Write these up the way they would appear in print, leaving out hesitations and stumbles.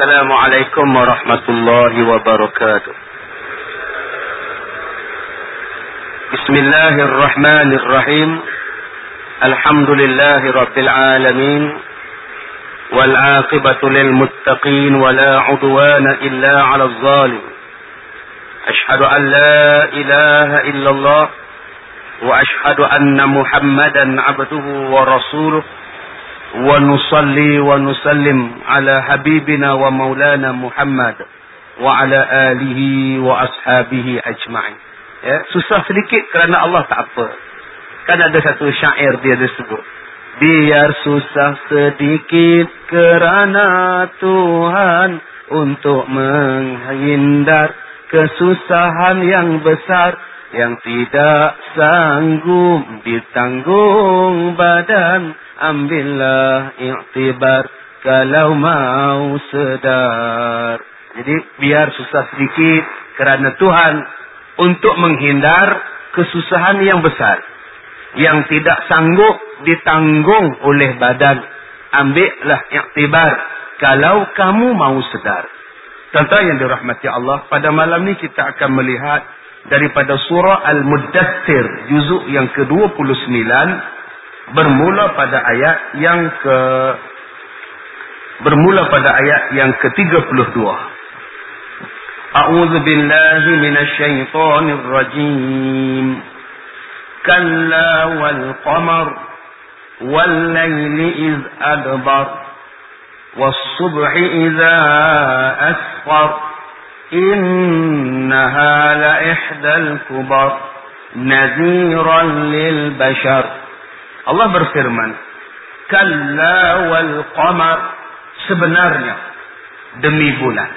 Assalamualaikum warahmatullahi wabarakatuh. Bismillahirrahmanirrahim. Alhamdulillahi rabbil alamin. Wal aqibatu lil muttaqin wa la udwana illa 'alal zalim. Ashhadu an la ilaha illallah wa ashhadu anna Muhammadan 'abduhu wa rasuluh. Wa nusalli wa nusallim ala habibina wa maulana Muhammad wa ala alihi wa ashabihi ajma'in. Ya, susah sedikit kerana Allah tak apa. Kan ada satu syair dia disebut, biar susah sedikit kerana Tuhan, untuk menghindar kesusahan yang besar yang tidak sanggup ditanggung badan. Ambillah i'tibar kalau mau sedar. Jadi biar susah sedikit kerana Tuhan, untuk menghindar kesusahan yang besar yang tidak sanggup ditanggung oleh badan. Ambillah i'tibar kalau kamu mau sedar. Tuan-tuan yang dirahmati Allah, pada malam ni kita akan melihat daripada surah Al-Muddathir juzuk yang ke-29, bermula pada ayat yang ke-32. A'udzu billahi minasy syaithanir rajim. Kalla wal qamar wal laili iz adbar was subhi idza asfar innaha la ihdal kubar nadhiran lil bashar. Allah berfirman, kalla wal qamar, sebenarnya demi bulan.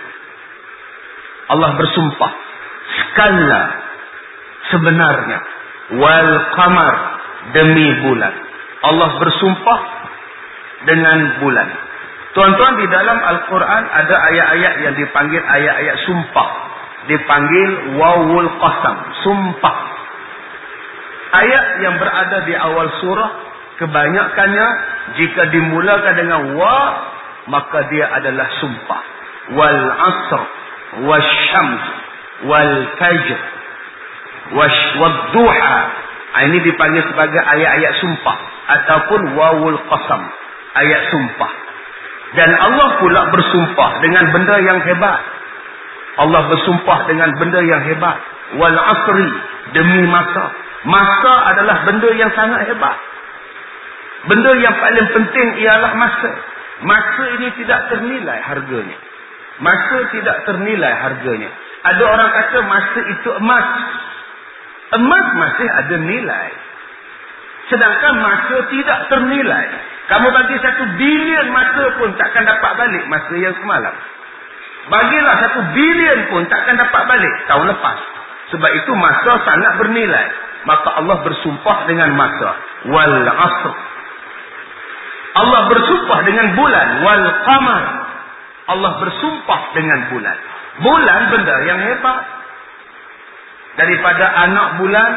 Allah bersumpah, kalla, sebenarnya, wal qamar, demi bulan. Allah bersumpah dengan bulan. Tuan-tuan, di dalam Al-Quran ada ayat-ayat yang dipanggil ayat-ayat sumpah. Dipanggil wawul qasam, sumpah. Ayat yang berada di awal surah, kebanyakannya jika dimulakan dengan wa, maka dia adalah sumpah. Wal asr, wal syams, wal fajr, wal duha. Ini dipanggil sebagai ayat-ayat sumpah. Ataupun wawul qasam, ayat sumpah. Dan Allah pula bersumpah dengan benda yang hebat. Allah bersumpah dengan benda yang hebat. Wal asri, demi masa. Masa adalah benda yang sangat hebat. Benda yang paling penting ialah masa. Masa ini tidak ternilai harganya. Masa tidak ternilai harganya. Ada orang kata masa itu emas. Emas masih ada nilai. Sedangkan masa tidak ternilai. Kamu bagi 1 bilion masa pun takkan dapat balik masa yang semalam. Bagilah 1 bilion pun takkan dapat balik tahun lepas. Sebab itu masa sangat bernilai. Maka Allah bersumpah dengan masa. Wal asr. Allah bersumpah dengan bulan. Wal qamar. Allah bersumpah dengan bulan. Bulan benda yang hebat. Daripada anak bulan,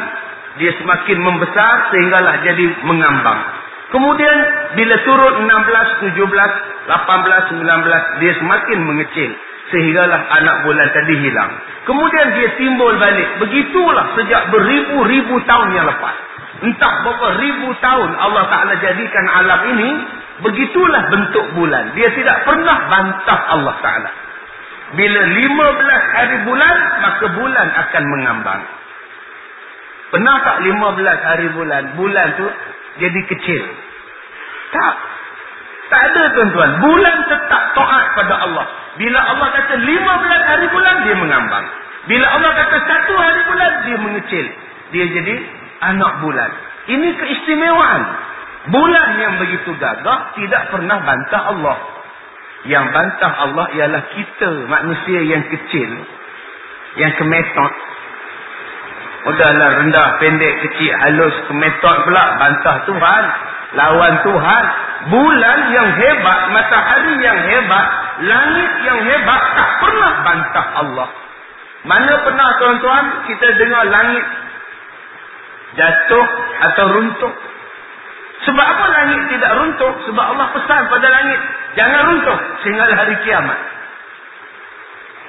dia semakin membesar sehinggalah jadi mengambang. Kemudian bila turun 16, 17, 18, 19, dia semakin mengecil. Sehinggalah anak bulan tadi hilang. Kemudian dia timbul balik. Begitulah sejak beribu-ribu tahun yang lepas. Entah berapa ribu tahun Allah Ta'ala jadikan alam ini. Begitulah bentuk bulan. Dia tidak pernah bantah Allah Ta'ala. Bila 15 hari bulan, maka bulan akan mengambang. Pernah tak 15 hari bulan? Bulan tu jadi kecil? Tak. Tak ada, tuan-tuan. Bulan tetap taat pada Allah. Bila Allah kata 15 hari bulan, dia mengambang. Bila Allah kata 1 hari bulan, dia mengecil. Dia jadi anak bulan. Ini keistimewaan. Bulan yang begitu gagah tidak pernah bantah Allah. Yang bantah Allah ialah kita, manusia yang kecil, yang kemetot. Udahlah rendah, pendek, kecil, halus, kemetot pula, bantah Tuhan, lawan Tuhan. Bulan yang hebat, matahari yang hebat, langit yang hebat, tak pernah bantah Allah. Mana pernah, tuan-tuan, kita dengar langit jatuh atau runtuh? Sebab apa langit tidak runtuh? Sebab Allah pesan pada langit, jangan runtuh sehingga hari kiamat.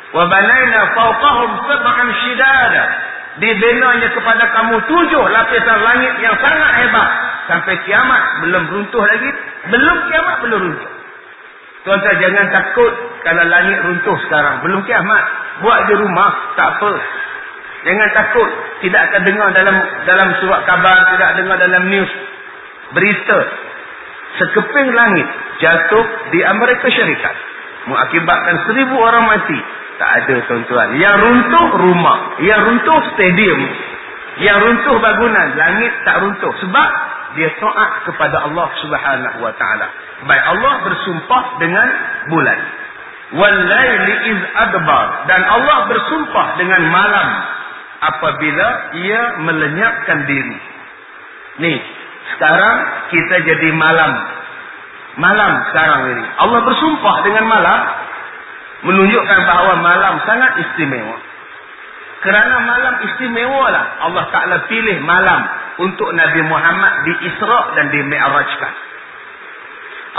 Wa banaina fawqahum sab'an shidada. Dibinanya kepada kamu 7 lapisan langit yang sangat hebat. Sampai kiamat belum runtuh lagi. Belum kiamat belum runtuh. Tuan-tuan jangan takut kalau langit runtuh sekarang. Belum kiamat. Buat di rumah tak apa. Jangan takut. Tidak akan dengar dalam surat khabar, tidak dengar dalam news berita sekeping langit jatuh di Amerika Syarikat mengakibatkan 1000 orang mati. Tak ada, tuan-tuan. Yang runtuh rumah, yang runtuh stadium, yang runtuh bangunan. Langit tak runtuh sebab dia taat kepada Allah Subhanahu wa taala. Baik, Allah bersumpah dengan bulan. Wal-laili iz adbar, dan Allah bersumpah dengan malam apabila ia melenyapkan diri. Ni, sekarang kita jadi malam. Malam sekarang ini. Allah bersumpah dengan malam, menunjukkan bahawa malam sangat istimewa. Kerana malam istimewa lah Allah Ta'ala pilih malam untuk Nabi Muhammad di Isra' dan di Mi'rajkan.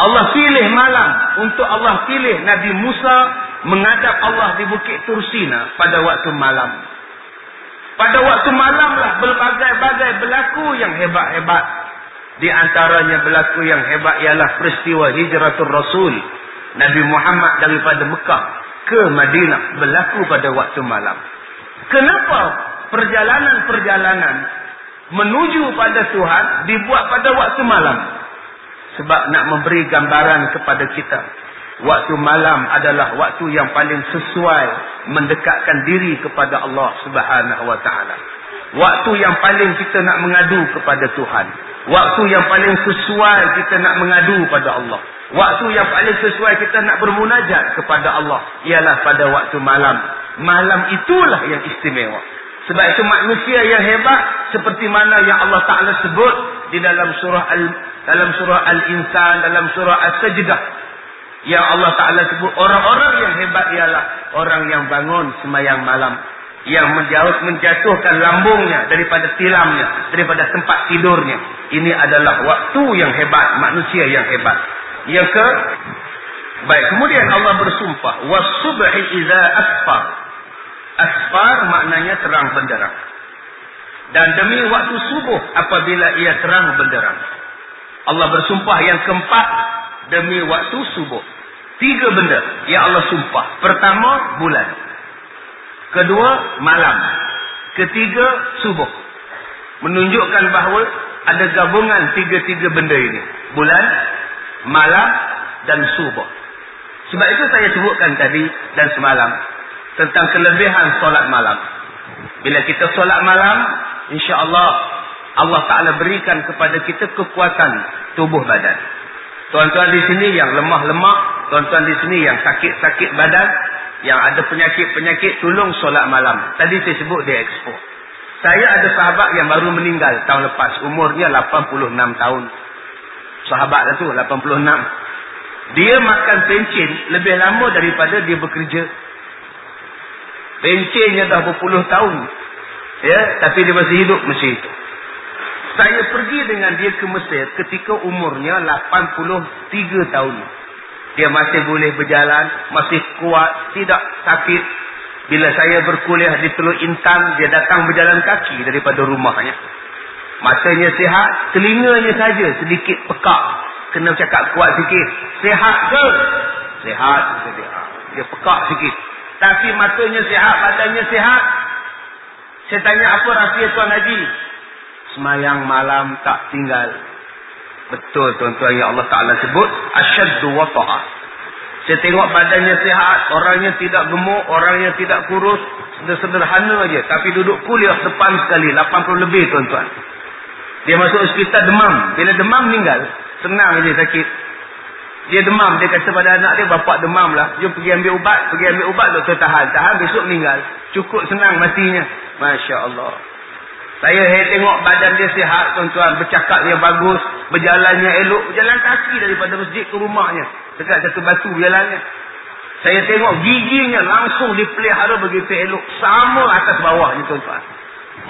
Allah pilih malam untuk Allah pilih Nabi Musa menghadap Allah di Bukit Tursina pada waktu malam. Pada waktu malam lah berbagai-bagai berlaku yang hebat-hebat. Di antaranya berlaku yang hebat ialah peristiwa Hijratul Rasul Nabi Muhammad daripada Mekah ke Madinah berlaku pada waktu malam. Kenapa perjalanan-perjalanan menuju pada Tuhan dibuat pada waktu malam? Sebab nak memberi gambaran kepada kita. Waktu malam adalah waktu yang paling sesuai mendekatkan diri kepada Allah Subhanahu wa taala. Waktu yang paling kita nak mengadu kepada Tuhan. Waktu yang paling sesuai kita nak mengadu pada Allah. Waktu yang paling sesuai kita nak bermunajat kepada Allah ialah pada waktu malam. Malam itulah yang istimewa. Sebab itu manusia yang hebat seperti mana yang Allah Ta'ala sebut di dalam surah Al-Insan, dalam surah As-Sajdah. Yang Allah Ta'ala sebut orang-orang yang hebat ialah orang yang bangun sembahyang malam. Yang menjatuhkan lambungnya daripada tilamnya, daripada tempat tidurnya. Ini adalah waktu yang hebat, manusia yang hebat. Yang baik, kemudian Allah bersumpah, was-subhi idza asfar. Asfar maknanya terang benderang. Dan demi waktu subuh apabila ia terang benderang. Allah bersumpah yang keempat demi waktu subuh. 3 benda yang Allah sumpah. Pertama, bulan. Kedua, malam. Ketiga, subuh. Menunjukkan bahawa ada gabungan 3 benda ini. Bulan, malam dan subuh. Sebab itu saya sebutkan tadi dan semalam tentang kelebihan solat malam. Bila kita solat malam, insya-Allah Allah Ta'ala berikan kepada kita kekuatan tubuh badan. Tuan-tuan di sini yang lemah-lemah, tuan-tuan di sini yang sakit-sakit badan, yang ada penyakit-penyakit, tolong solat malam. Tadi saya sebut di Expo. Saya ada sahabat yang baru meninggal tahun lepas. Umurnya 86 tahun. Sahabat lah tu, 86. Dia makan pencin lebih lama daripada dia bekerja. Pencinnya dah berpuluh tahun. Ya, tapi dia masih hidup macam itu. Saya pergi dengan dia ke Mesir ketika umurnya 83 tahun. Dia masih boleh berjalan, masih kuat, tidak sakit. Bila saya berkuliah di Teluk Intan, dia datang berjalan kaki daripada rumahnya. Matanya sihat, telinganya saja sedikit pekak. Kena cakap kuat sikit. Sihat ke? Sihat. Dia pekak sikit. Tapi matanya sihat, badannya sihat. Saya tanya, apa rahsia Tuan Haji? Semayang malam tak tinggal. Betul tuan-tuan yang Allah Ta'ala sebut asyaddu wata'ah. Saya tengok badannya sihat, orangnya tidak gemuk, orangnya tidak kurus, sederhana aja. Tapi duduk kuliah depan sekali, 80 lebih tuan-tuan. Dia masuk hospital demam. Bila demam meninggal, senang aja sakit. Dia demam, dia kata pada anak dia, bapak demam lah, jom pergi ambil ubat, doktor tahan, besok meninggal. Cukup senang matinya. Masya Allah. Saya tengok badan dia sihat tuan-tuan, bercakap dia bagus, berjalannya elok, berjalan kaki daripada masjid ke rumahnya, dekat satu batu berjalannya. Saya tengok giginya langsung dipelihara begitu elok, sama atas bawahnya tuan-tuan.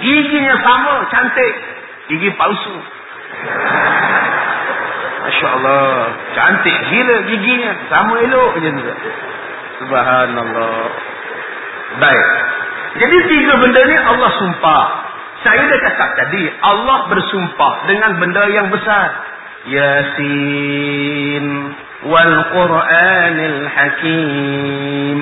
Giginya sama, cantik, gigi palsu. Masya Allah, cantik gila giginya, sama elok je. Subhanallah. Baik. Jadi 3 benda ni Allah sumpah. Saya dah cakap tadi, Allah bersumpah dengan benda yang besar. Yasin wal Qur'anil Hakim.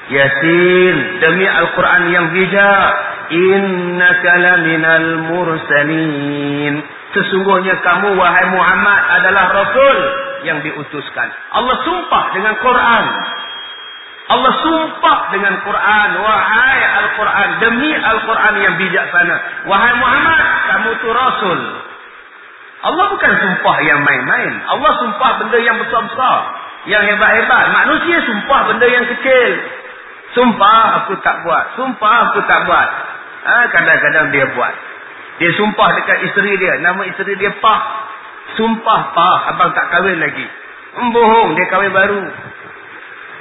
Yasin, demi Al-Quran yang bijak. Innaka laminal mursalin. Sesungguhnya kamu wahai Muhammad adalah Rasul yang diutuskan. Allah sumpah dengan Quran. Allah sumpah dengan Quran. Wahai Al-Quran, demi Al-Quran yang bijaksana. Wahai Muhammad, kamu tu Rasul. Allah bukan sumpah yang main-main. Allah sumpah benda yang besar-besar, yang hebat-hebat. Manusia sumpah benda yang kecil. Sumpah aku tak buat. Sumpah aku tak buat. Kadang-kadang dia buat. Dia sumpah dekat isteri dia. Nama isteri dia Pah. Sumpah Pah, abang tak kahwin lagi. Bohong, dia kahwin baru.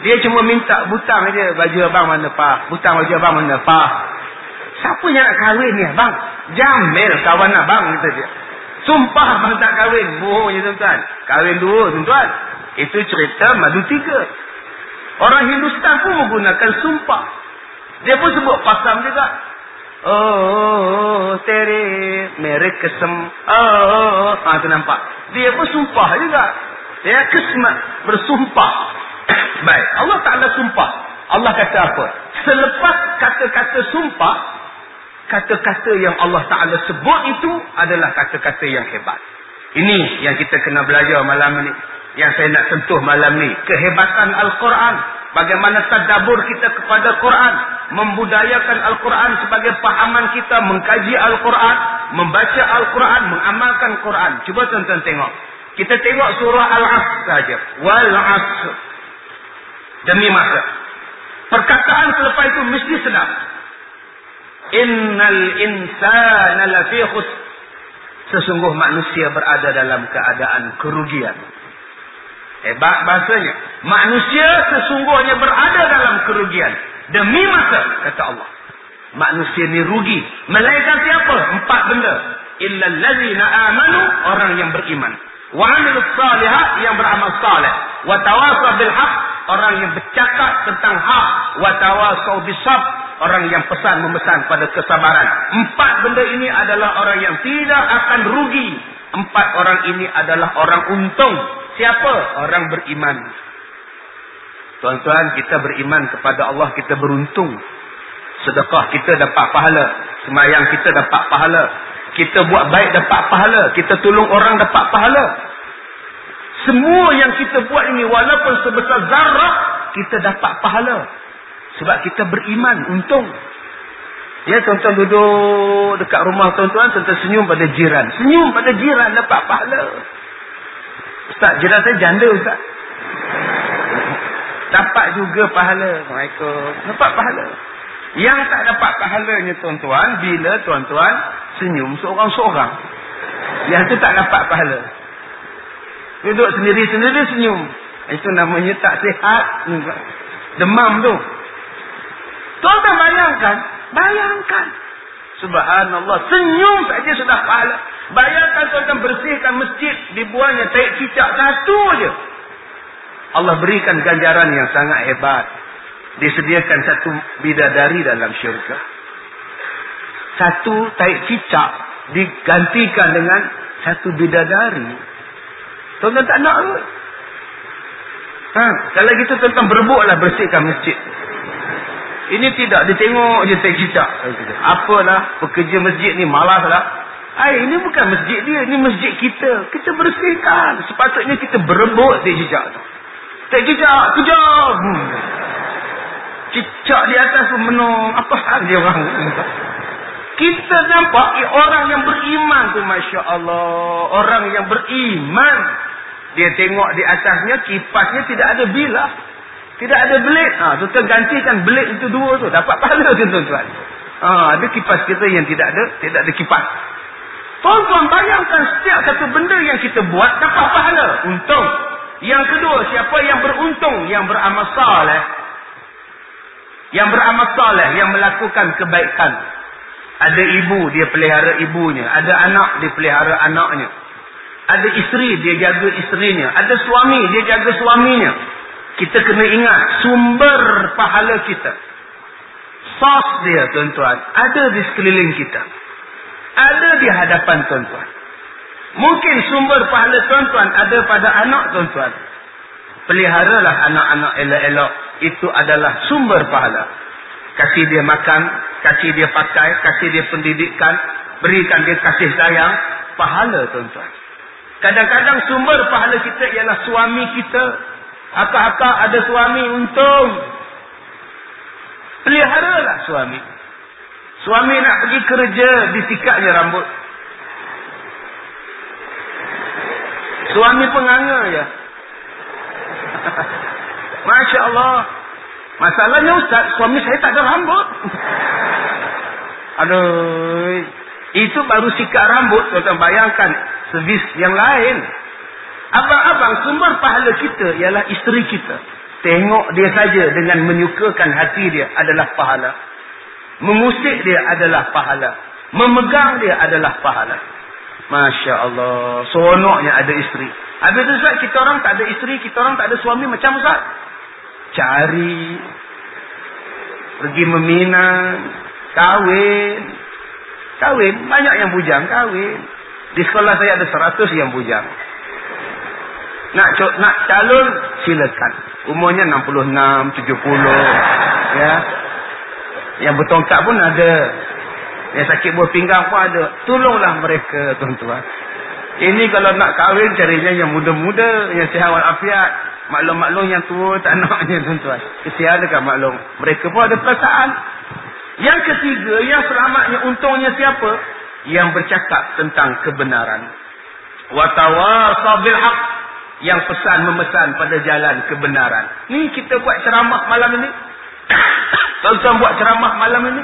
Dia cuma minta butang aja. Baju abang mana Pah? Butang baju abang mana Pah? Siapa yang nak kahwin ni abang? Jamil kawan abang, kata dia. Sumpah abang tak kahwin. Bohongnya tuan-tuan. Kahwin 2 tuan-tuan. Itu cerita madu 3. Orang Hindustan pun menggunakan sumpah. Dia pun sebut pasam juga. Oh, tere mere kesem. Tu nampak. Dia pun sumpah juga. Ya, kismat bersumpah. Baik, Allah Ta'ala sumpah. Allah kata apa? Selepas kata-kata sumpah, kata-kata yang Allah Ta'ala sebut itu adalah kata-kata yang hebat. Ini yang kita kena belajar malam ni. Yang saya nak sentuh malam ni. Kehebatan Al-Quran. Bagaimana tadabbur kita kepada Quran. Membudayakan Al-Quran sebagai pahaman kita. Mengkaji Al-Quran. Membaca Al-Quran. Mengamalkan Quran. Cuba tuan-tuan tengok. Kita tengok surah Al-Asr saja. Wal-Asr. Demi masa. Perkataan selepas itu mesti sedap. Innal insana lafi khusr. Sesungguh manusia berada dalam keadaan kerugian. Hebat bahasanya. Manusia sesungguhnya berada dalam kerugian. Demi masa, kata Allah. Manusia ni rugi. Melainkan siapa? 4 benda. Illal ladzina amanu, orang yang beriman. Wa 'amilus shalihat, yang beramal saleh. Wa tawasaw bil haqq, orang yang bercakap tentang hak. Wa tawasaw bis sabr, orang yang memesan pada kesabaran. 4 benda ini adalah orang yang tidak akan rugi. 4 orang ini adalah orang untung. Siapa? Orang beriman. Tuan-tuan, kita beriman kepada Allah, kita beruntung. Sedekah kita dapat pahala. Sembahyang kita dapat pahala. Kita buat baik dapat pahala. Kita tolong orang dapat pahala. Semua yang kita buat ini, walaupun sebesar zarah, kita dapat pahala. Sebab kita beriman, untung. Ya, tuan-tuan duduk dekat rumah tuan-tuan, tuan-tuan senyum pada jiran. Senyum pada jiran dapat pahala. Ustaz, jiran saya janda Ustaz. Dapat juga pahala. Assalamualaikum. Dapat pahala. Yang tak dapat pahalanya tuan-tuan, bila tuan-tuan senyum seorang-seorang. Yang tu tak dapat pahala. Duduk sendiri-sendiri senyum. Itu namanya tak sihat. Demam tu. Tuan-tuan bayangkan. Bayangkan. Subhanallah. Senyum saja sudah pahala. Bayangkan tuan-tuan bersihkan masjid. Dibuangnya taik cicak satu je. Allah berikan ganjaran yang sangat hebat. Disediakan satu bidadari dalam syurga. Satu taik cicak digantikan dengan satu bidadari. Tuan-tuan tak nak ke? Kalau gitu tuan-tuan berebutlah bersihkan masjid. Ini tidak ditengok je taik cicak. Apalah pekerja masjid ni malaslah. Ini bukan masjid dia, ini masjid kita. Kita bersihkan. Sepatutnya kita berebut taik cicak tu. Taik cicak, kejar. Cicak di atas tu menung. Apa hal dia orang? Kita nampak orang yang beriman tu, Masya Allah. Orang yang beriman. Dia tengok di atasnya, kipasnya tidak ada bilah. Tidak ada belit. Tuan-tuan gantikan belit itu 2 tu. Dapat pahala tu tuan-tuan. Ada kipas kita yang tidak ada kipas. Tuan-tuan bayangkan setiap satu benda yang kita buat dapat pahala. Untung. Yang kedua, siapa yang beruntung? Yang beramal saleh. Yang beramal saleh, yang melakukan kebaikan. Ada ibu, dia pelihara ibunya. Ada anak, dia pelihara anaknya. Ada isteri, dia jaga isterinya. Ada suami, dia jaga suaminya. Kita kena ingat sumber pahala kita. sos dia tuan-tuan ada di sekeliling kita. Ada di hadapan tuan-tuan. Mungkin sumber pahala tuan-tuan ada pada anak tuan-tuan. Peliharalah anak-anak elok-elok. Itu adalah sumber pahala. Kasih dia makan, kasih dia pakai, kasih dia pendidikan, berikan dia kasih sayang, pahala tuan-tuan. Kadang-kadang sumber pahala kita ialah suami kita. Akak-akak ada suami, untung. Peliharalah suami. Suami nak pergi kerja, disikatnya rambut. Suami penganga je. Masya Allah. Masalahnya Ustaz, suami saya tak ada rambut. Aduh. Itu baru sikat rambut. Tuan-tuan bayangkan servis yang lain. Abang-abang, sumber pahala kita ialah isteri kita. Tengok dia saja dengan menyukakan hati dia adalah pahala. Mengusik dia adalah pahala. Memegang dia adalah pahala. Masya Allah. Seronoknya ada isteri. Habis tu Ustaz, kita orang tak ada isteri, kita orang tak ada suami macam Ustaz. Cari. Pergi meminang. Kahwin. Kahwin. Banyak yang bujang kahwin. Di sekolah saya ada 100 yang bujang. Nak calon, silakan. Umurnya 66, 70. Ya. Yang bertongkat pun ada. Yang sakit buah pinggang pun ada. Tolonglah mereka, tuan-tuan. Ini kalau nak kahwin, carinya yang muda-muda, yang sihat walafiat. Maklum-maklum yang tua, tak naknya, tuan-tuan. Kesian dekat maklum. Mereka pun ada perasaan. Yang ketiga, yang selamatnya, untungnya siapa? Yang bercakap tentang kebenaran. Watawasaw bil haq. Yang pesan memesan pada jalan kebenaran. Ni kita buat ceramah malam ini. Tuan-tuan buat ceramah malam ini.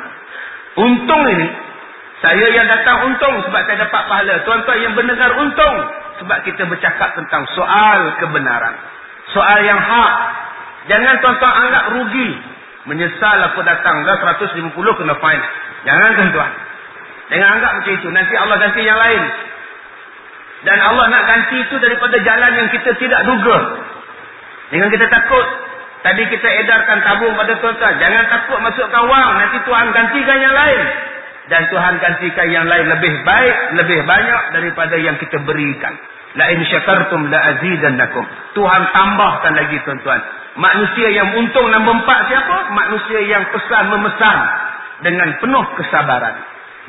Untung ini. Saya yang datang untung sebab saya dapat pahala. Tuan-tuan yang mendengar untung sebab kita bercakap tentang soal kebenaran. Soal yang hak. Jangan tuan-tuan anggap rugi. Menyesal aku datang. Dah 150 kena fine. Jangan tuan-tuan. Jangan anggap macam itu. Nanti Allah ganti yang lain. Dan Allah nak ganti itu daripada jalan yang kita tidak duga. Jangan kita takut. Tadi kita edarkan tabung pada tuan-tuan. Jangan takut masukkan wang. Nanti Tuhan gantikan yang lain. Dan Tuhan gantikan yang lain lebih baik, lebih banyak daripada yang kita berikan. La in syakartum la azidannakum. Tuhan tambahkan lagi tuan-tuan. Manusia yang untung nombor 4 siapa? Manusia yang pesan memesan dengan penuh kesabaran.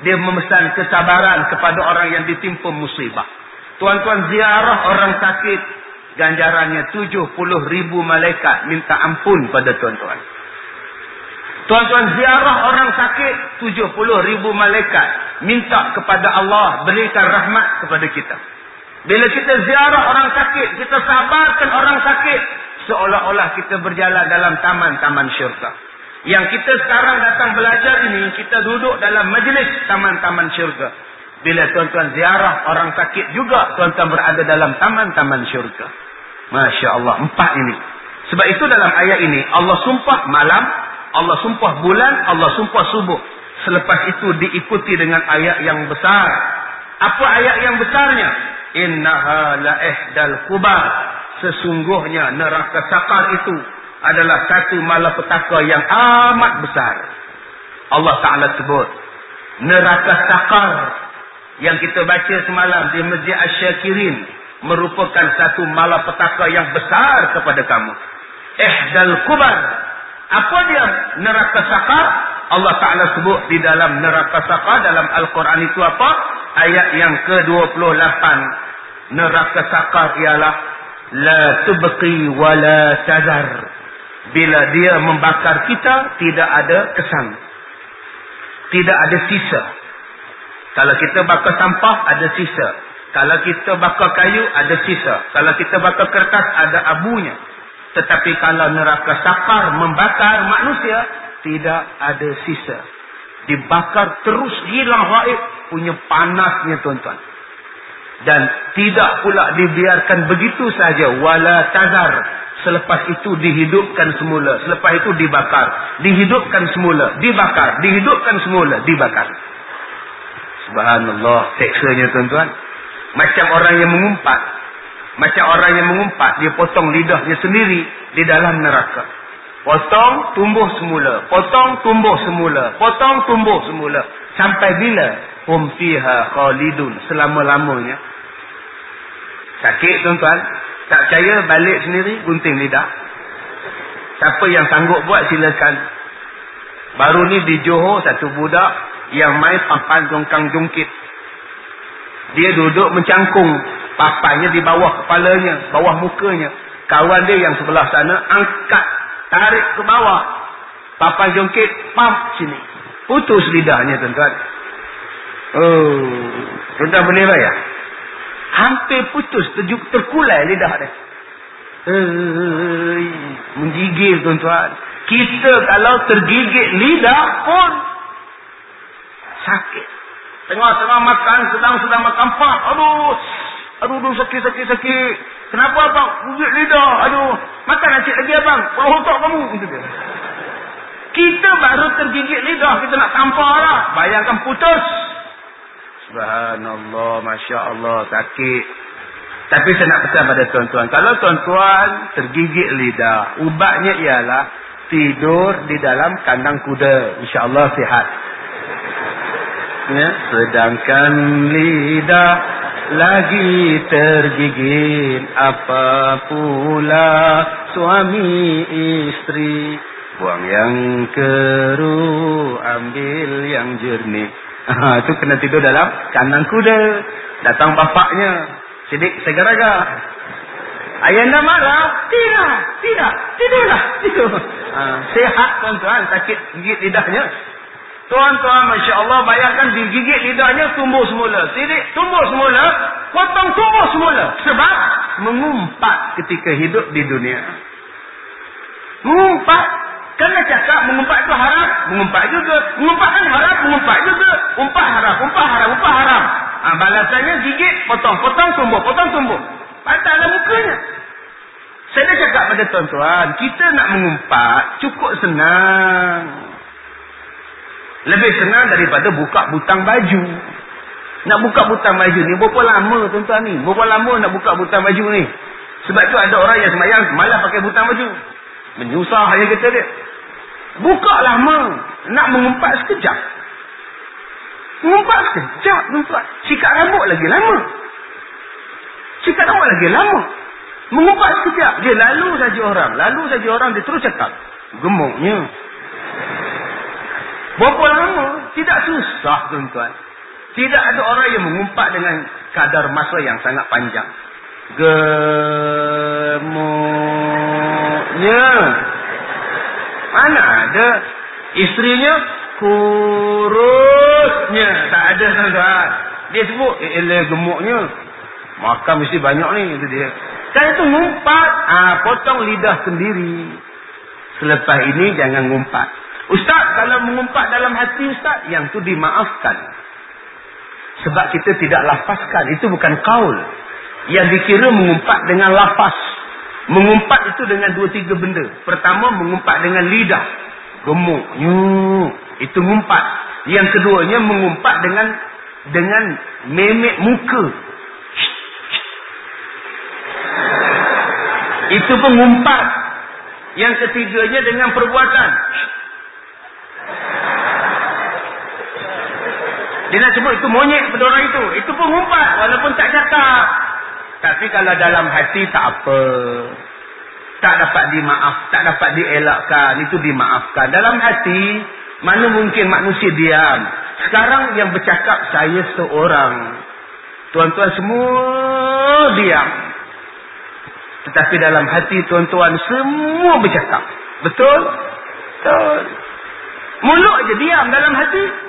Dia memesan kesabaran kepada orang yang ditimpa musibah. Tuan-tuan ziarah orang sakit, ganjarannya 70,000 malaikat minta ampun pada tuan-tuan. Tuan-tuan ziarah orang sakit, 70,000 malaikat minta kepada Allah berikan rahmat kepada kita. Bila kita ziarah orang sakit, kita sabarkan orang sakit, seolah-olah kita berjalan dalam taman-taman syurga. Yang kita sekarang datang belajar ini, kita duduk dalam majlis taman-taman syurga. Bila tuan-tuan ziarah orang sakit juga, tuan-tuan berada dalam taman-taman syurga. Masya Allah, 4 ini. Sebab itu dalam ayat ini, Allah sumpah malam, Allah sumpah bulan, Allah sumpah subuh. Selepas itu diikuti dengan ayat yang besar. Apa ayat yang besarnya? Innaha la ihdal kubar. Sesungguhnya neraka sakar itu adalah satu malapetaka yang amat besar. Allah Ta'ala sebut. Neraka sakar yang kita baca semalam di Masjid Asy-Syakirin merupakan satu malapetaka yang besar kepada kamu. Ihdal kubar. Apa dia neraka sakar? Allah Ta'ala sebut di dalam neraka sakar dalam Al-Quran itu apa? Ayat yang ke-28. Neraka sakar ialah la tubqi wa la tazar. Bila dia membakar kita, tidak ada kesan. Tidak ada sisa. Kalau kita bakar sampah, ada sisa. Kalau kita bakar kayu, ada sisa. Kalau kita bakar kertas, ada abunya. Tetapi kalau neraka sakar membakar manusia, tidak ada sisa. Dibakar terus, hilang gaib, punya panasnya tuan-tuan. Dan tidak pula dibiarkan begitu saja. Wala tazar. Selepas itu dihidupkan semula. Selepas itu dibakar. Dihidupkan semula. Dibakar. Dihidupkan semula. Dibakar. Subhanallah. Seksanya tuan-tuan. Macam orang yang mengumpat. Macam orang yang mengumpat. Dia potong lidahnya sendiri di dalam neraka. Potong, tumbuh semula. Potong, tumbuh semula. Potong, tumbuh semula. Sampai bila? Hum fiha khalidun. Selama-lamanya. Sakit tuan-tuan? Tak percaya, balik sendiri, gunting lidah. Siapa yang sanggup buat, silakan. Baru ni di Johor, satu budak yang main papan jongkang jongkit. Dia duduk mencangkung. Papannya di bawah kepalanya, bawah mukanya. Kawan dia yang sebelah sana, angkat. Tarik ke bawah. Papan jongkit, pump sini. Putus lidahnya, tuan-tuan. Oh, tuan-tuan boleh bayar? Hampir putus, terkulai lidah dia. Menggigil, tuan-tuan. Kita kalau tergigit lidah pun sakit. Tengah-tengah makan, sedang makan pak. Aduh, sakit. Kenapa abang? Gigit lidah. Aduh, makan nasi lagi abang. Kalau otak kamu. Itu dia. Kita baru tergigit lidah, kita nak tampar lah. Bayangkan putus. Subhanallah, Masya Allah, sakit. Tapi saya nak pesan pada tuan-tuan. Kalau tuan-tuan tergigit lidah, ubatnya ialah tidur di dalam kandang kuda. InsyaAllah sihat. Ya, sedangkan lidah lagi tergigit, apa pula suami istri. Buang yang keruh, ambil yang jernih. Itu kena tidur dalam kandang kuda. Datang bapaknya, sidik segera-gera. Ayah marah? Tidak. Tidurlah. Sehat tuan-tuan, sakit gigit lidahnya. Tuan-tuan, Masya Allah, bayangkan digigit lidahnya, tumbuh semula. Sidik, tumbuh semula. Potong, tumbuh semula. Sebab mengumpat ketika hidup di dunia. Mengumpat. Kerana cakap mengumpat itu haram. Mengumpat juga. Mengumpat kan haram. Mengumpat juga. Umpat haram. Balasannya gigit, potong, tumbuh. Patahlah mukanya. Saya dah cakap pada tuan-tuan, kita nak mengumpat cukup senang. Lebih senang daripada buka butang baju. Nak buka butang baju ni berapa lama tuan-tuan ni? Berapa lama nak buka butang baju ni? Sebab tu ada orang yang sembahyang malas pakai butang baju. Menyusah aja kata dia. Buka lama. Nak mengumpat sekejap. Mengumpat sekejap tuan-tuan. Sikat rambut lagi lama. Mengumpat sekejap. Dia lalu saja orang. Dia terus cakap. Gemuknya. Berapa lama? Tidak susah tuan-tuan. Tidak ada orang yang mengumpat dengan kadar masa yang sangat panjang. Gemuknya. Mana ada? Isterinya kurusnya. Tak ada tuan-tuan. Dia sebut, gemuknya. Makan mesti banyak ni. Itu dia. Kan itu ngumpat. Potong lidah sendiri. Selepas ini jangan ngumpat. Ustaz, kalau mengumpat dalam hati Ustaz, yang tu dimaafkan. Sebab kita tidak lafazkan. Itu bukan qaul. Yang dikira mengumpat dengan lafaz. Mengumpat itu dengan 2-3 benda. Pertama, mengumpat dengan lidah. Gemuk. Itu ngumpat. Yang keduanya, mengumpat dengan memek muka. Itu pun ngumpat. Yang ketiganya dengan perbuatan. Dia nak sebut itu monyet pada orang itu. Itu pun ngumpat walaupun tak cakap. Tapi kalau dalam hati tak apa. Tak dapat tak dapat dielakkan. Itu dimaafkan. Dalam hati, mana mungkin manusia diam. Sekarang yang bercakap saya seorang. Tuan-tuan semua diam. Tetapi dalam hati tuan-tuan semua bercakap. Betul? Betul. Mulut je diam dalam hati.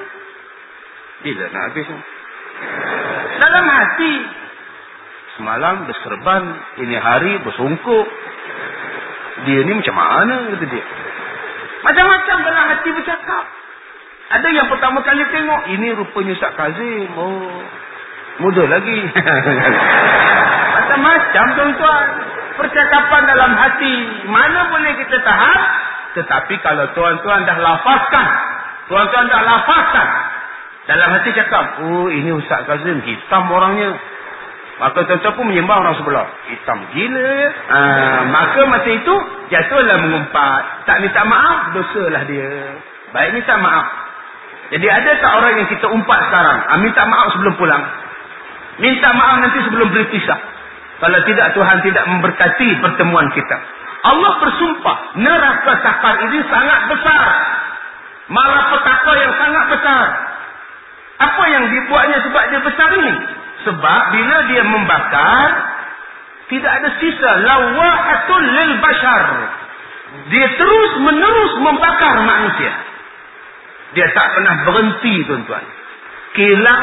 Bila nak habis ni? Dalam hati. Semalam berserban. Ini hari bersungkup. Dia ni macam mana? Kata dia. Macam-macam dalam hati bercakap. Ada yang pertama kali tengok. Ini rupanya Ustaz Kazim. Oh. Muda lagi. Macam-macam tuan-tuan. Percakapan dalam hati. Mana boleh kita tahan. Tetapi kalau tuan-tuan dah lafazkan. Dalam hati cakap, oh ini Ustaz Kazim, hitam orangnya. Maka tuan-tuan pun menyembah orang sebelah. Hitam gila. Maka masa itu jatuhlah mengumpat. Tak minta maaf, dosalah dia. Baik minta maaf. Jadi ada tak orang yang kita umpat sekarang? Minta maaf sebelum pulang. Minta maaf nanti sebelum berpisah. Kalau tidak, Tuhan tidak memberkati pertemuan kita. Allah bersumpah, neraka sakar ini sangat besar. Malapetaka yang sangat besar. Apa yang dibuatnya sebab dia besar ini? Sebab bila dia membakar, tidak ada sisa. Lawahatul lil bashar. Dia terus menerus membakar manusia. Dia tak pernah berhenti, tuan-tuan. Kilang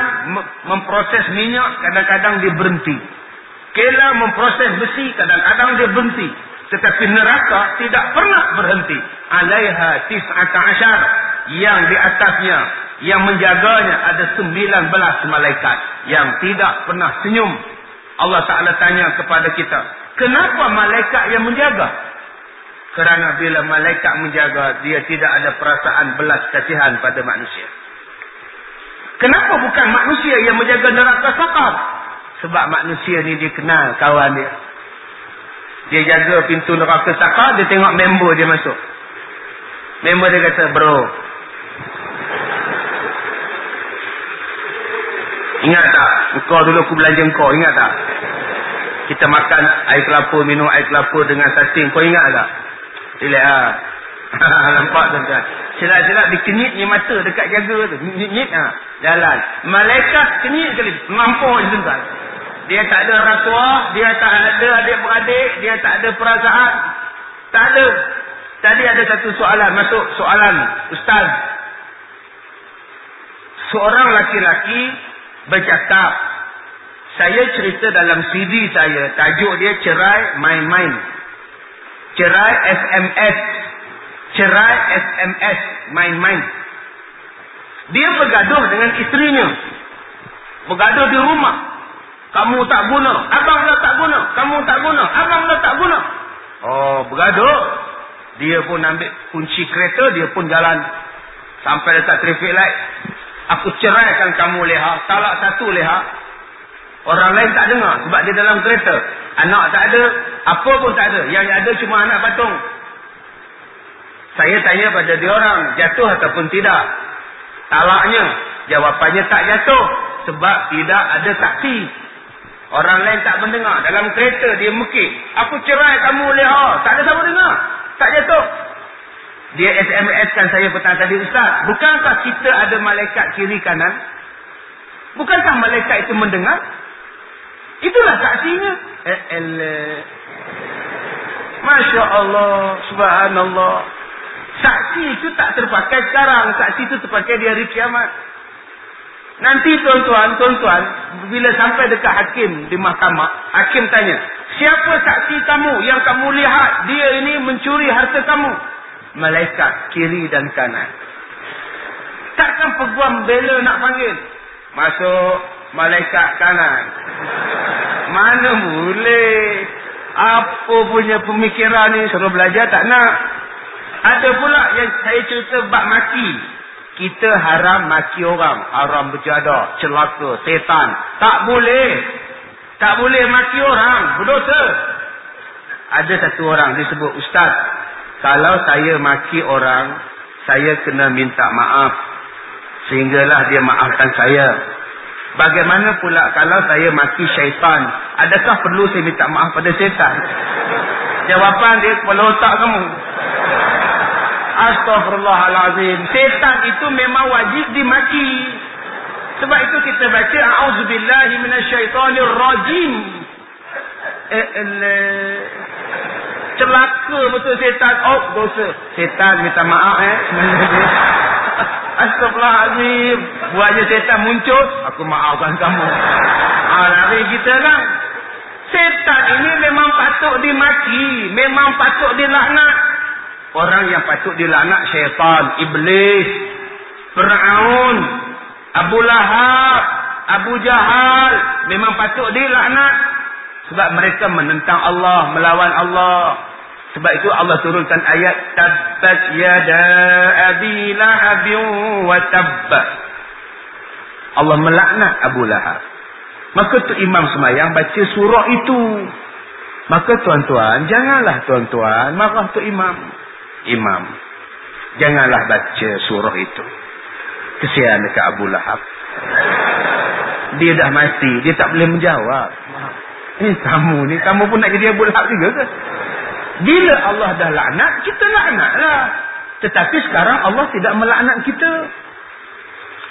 memproses minyak, kadang-kadang dia berhenti. Kilang memproses besi, kadang-kadang dia berhenti. Tetapi neraka tidak pernah berhenti. Alaiha tis'ata asyar. Yang di atasnya, yang menjaganya ada 19 malaikat. Yang tidak pernah senyum. Allah Ta'ala tanya kepada kita, kenapa malaikat yang menjaga? Kerana bila malaikat menjaga, dia tidak ada perasaan belas kasihan pada manusia. Kenapa bukan manusia yang menjaga neraka sakar? Sebab manusia ni dia kenal kawan dia. Dia jaga pintu neraka sakar, dia tengok member dia masuk. Member dia kata, bro, ingat tak? Engkau dulu aku belanja engkau, ingat tak? Kita makan air kelapa, minum air kelapa dengan sasing, kau ingat tak? Relax lah. Nampak tuan-tuan? Silap-silap dikenyit ni mata dekat jaga tu. Nyit jalan. Malaikat kenyit sekali. Mampu je tuan-tuan. Dia tak ada rasuah, dia tak ada adik-beradik, dia tak ada perasaan. Tak ada. Tadi ada satu soalan, masuk soalan ustaz. Seorang laki-laki bercakap, saya cerita dalam CD saya, tajuk dia cerai main-main. Cerai SMS. Cerai SMS. Main-main. Dia bergaduh dengan isterinya. Bergaduh di rumah. Kamu tak guna. Abang dah tak guna. Kamu tak guna. Abang dah tak guna. Oh, bergaduh. Dia pun ambil kunci kereta. Dia pun jalan. Sampai dekat traffic light. Aku ceraikan kamu leha. Talak satu leha. Orang lain tak dengar. Sebab dia dalam kereta. Anak tak ada. Apa pun tak ada. Yang ada cuma anak patung. Saya tanya pada dia orang. Jatuh ataupun tidak. Talaknya. Jawapannya tak jatuh. Sebab tidak ada saksi. Orang lain tak mendengar. Dalam kereta dia mekik. Aku cerai kamu leha. Tak ada siapa dengar. Tak jatuh. Dia SMS kan saya petang tadi, ustaz. Bukankah kita ada malaikat kiri kanan? Bukankah malaikat itu mendengar? Itulah saksinya. Masya Allah. Subhanallah. Saksi itu tak terpakai sekarang. Saksi itu terpakai di hari kiamat. Nanti tuan-tuan, bila sampai dekat hakim di mahkamah, hakim tanya, siapa saksi kamu yang kamu lihat dia ini mencuri harta kamu? Malaikat kiri dan kanan. Takkan peguam bela nak panggil? Masuk malaikat kanan. Mana boleh? Apa punya pemikiran ni? Suruh belajar tak nak. Ada pula yang saya cerita bab maki. Kita haram maki orang. Haram berjadah, celaka, setan. Tak boleh. Tak boleh maki orang. Berdosa. Ada satu orang disebut ustaz. Kalau saya maki orang, saya kena minta maaf. Sehinggalah dia maafkan saya. Bagaimana pula kalau saya maki syaitan? Adakah perlu saya minta maaf pada syaitan? Jawapan dia, kepala otak kamu. Astaghfirullahalazim. Syaitan itu memang wajib dimaki. Sebab itu kita baca a'udzubillahi minasyaitonir rajim. Celaka betul syaitan. Oh, dosa. Syaitan minta maaf Astaghfirullahalazim. Buatnya syaitan muncul, aku maafkan kamu. Lari kita kan. Syaitan ini memang patut dimaki, memang patut dilaknat. Orang yang patut dilaknat syaitan, iblis, Fir'aun, Abu Lahab, Abu Jahal, memang patut dilaknat. Sebab mereka menentang Allah, melawan Allah. Sebab itu Allah turunkan ayat tabbat yada abi lahabin wa tabb. Allah melaknat Abu Lahab. Maka tu imam semayang baca surah itu. Maka tuan-tuan, janganlah tuan-tuan marah tu imam. Imam, janganlah baca surah itu. Kesian dekat Abu Lahab. Dia dah mati, dia tak boleh menjawab. Kamu pun nak jadi Abu Lahab juga ke? Bila Allah dah laknat, kita laknatlah. Tetapi sekarang Allah tidak melaknat kita.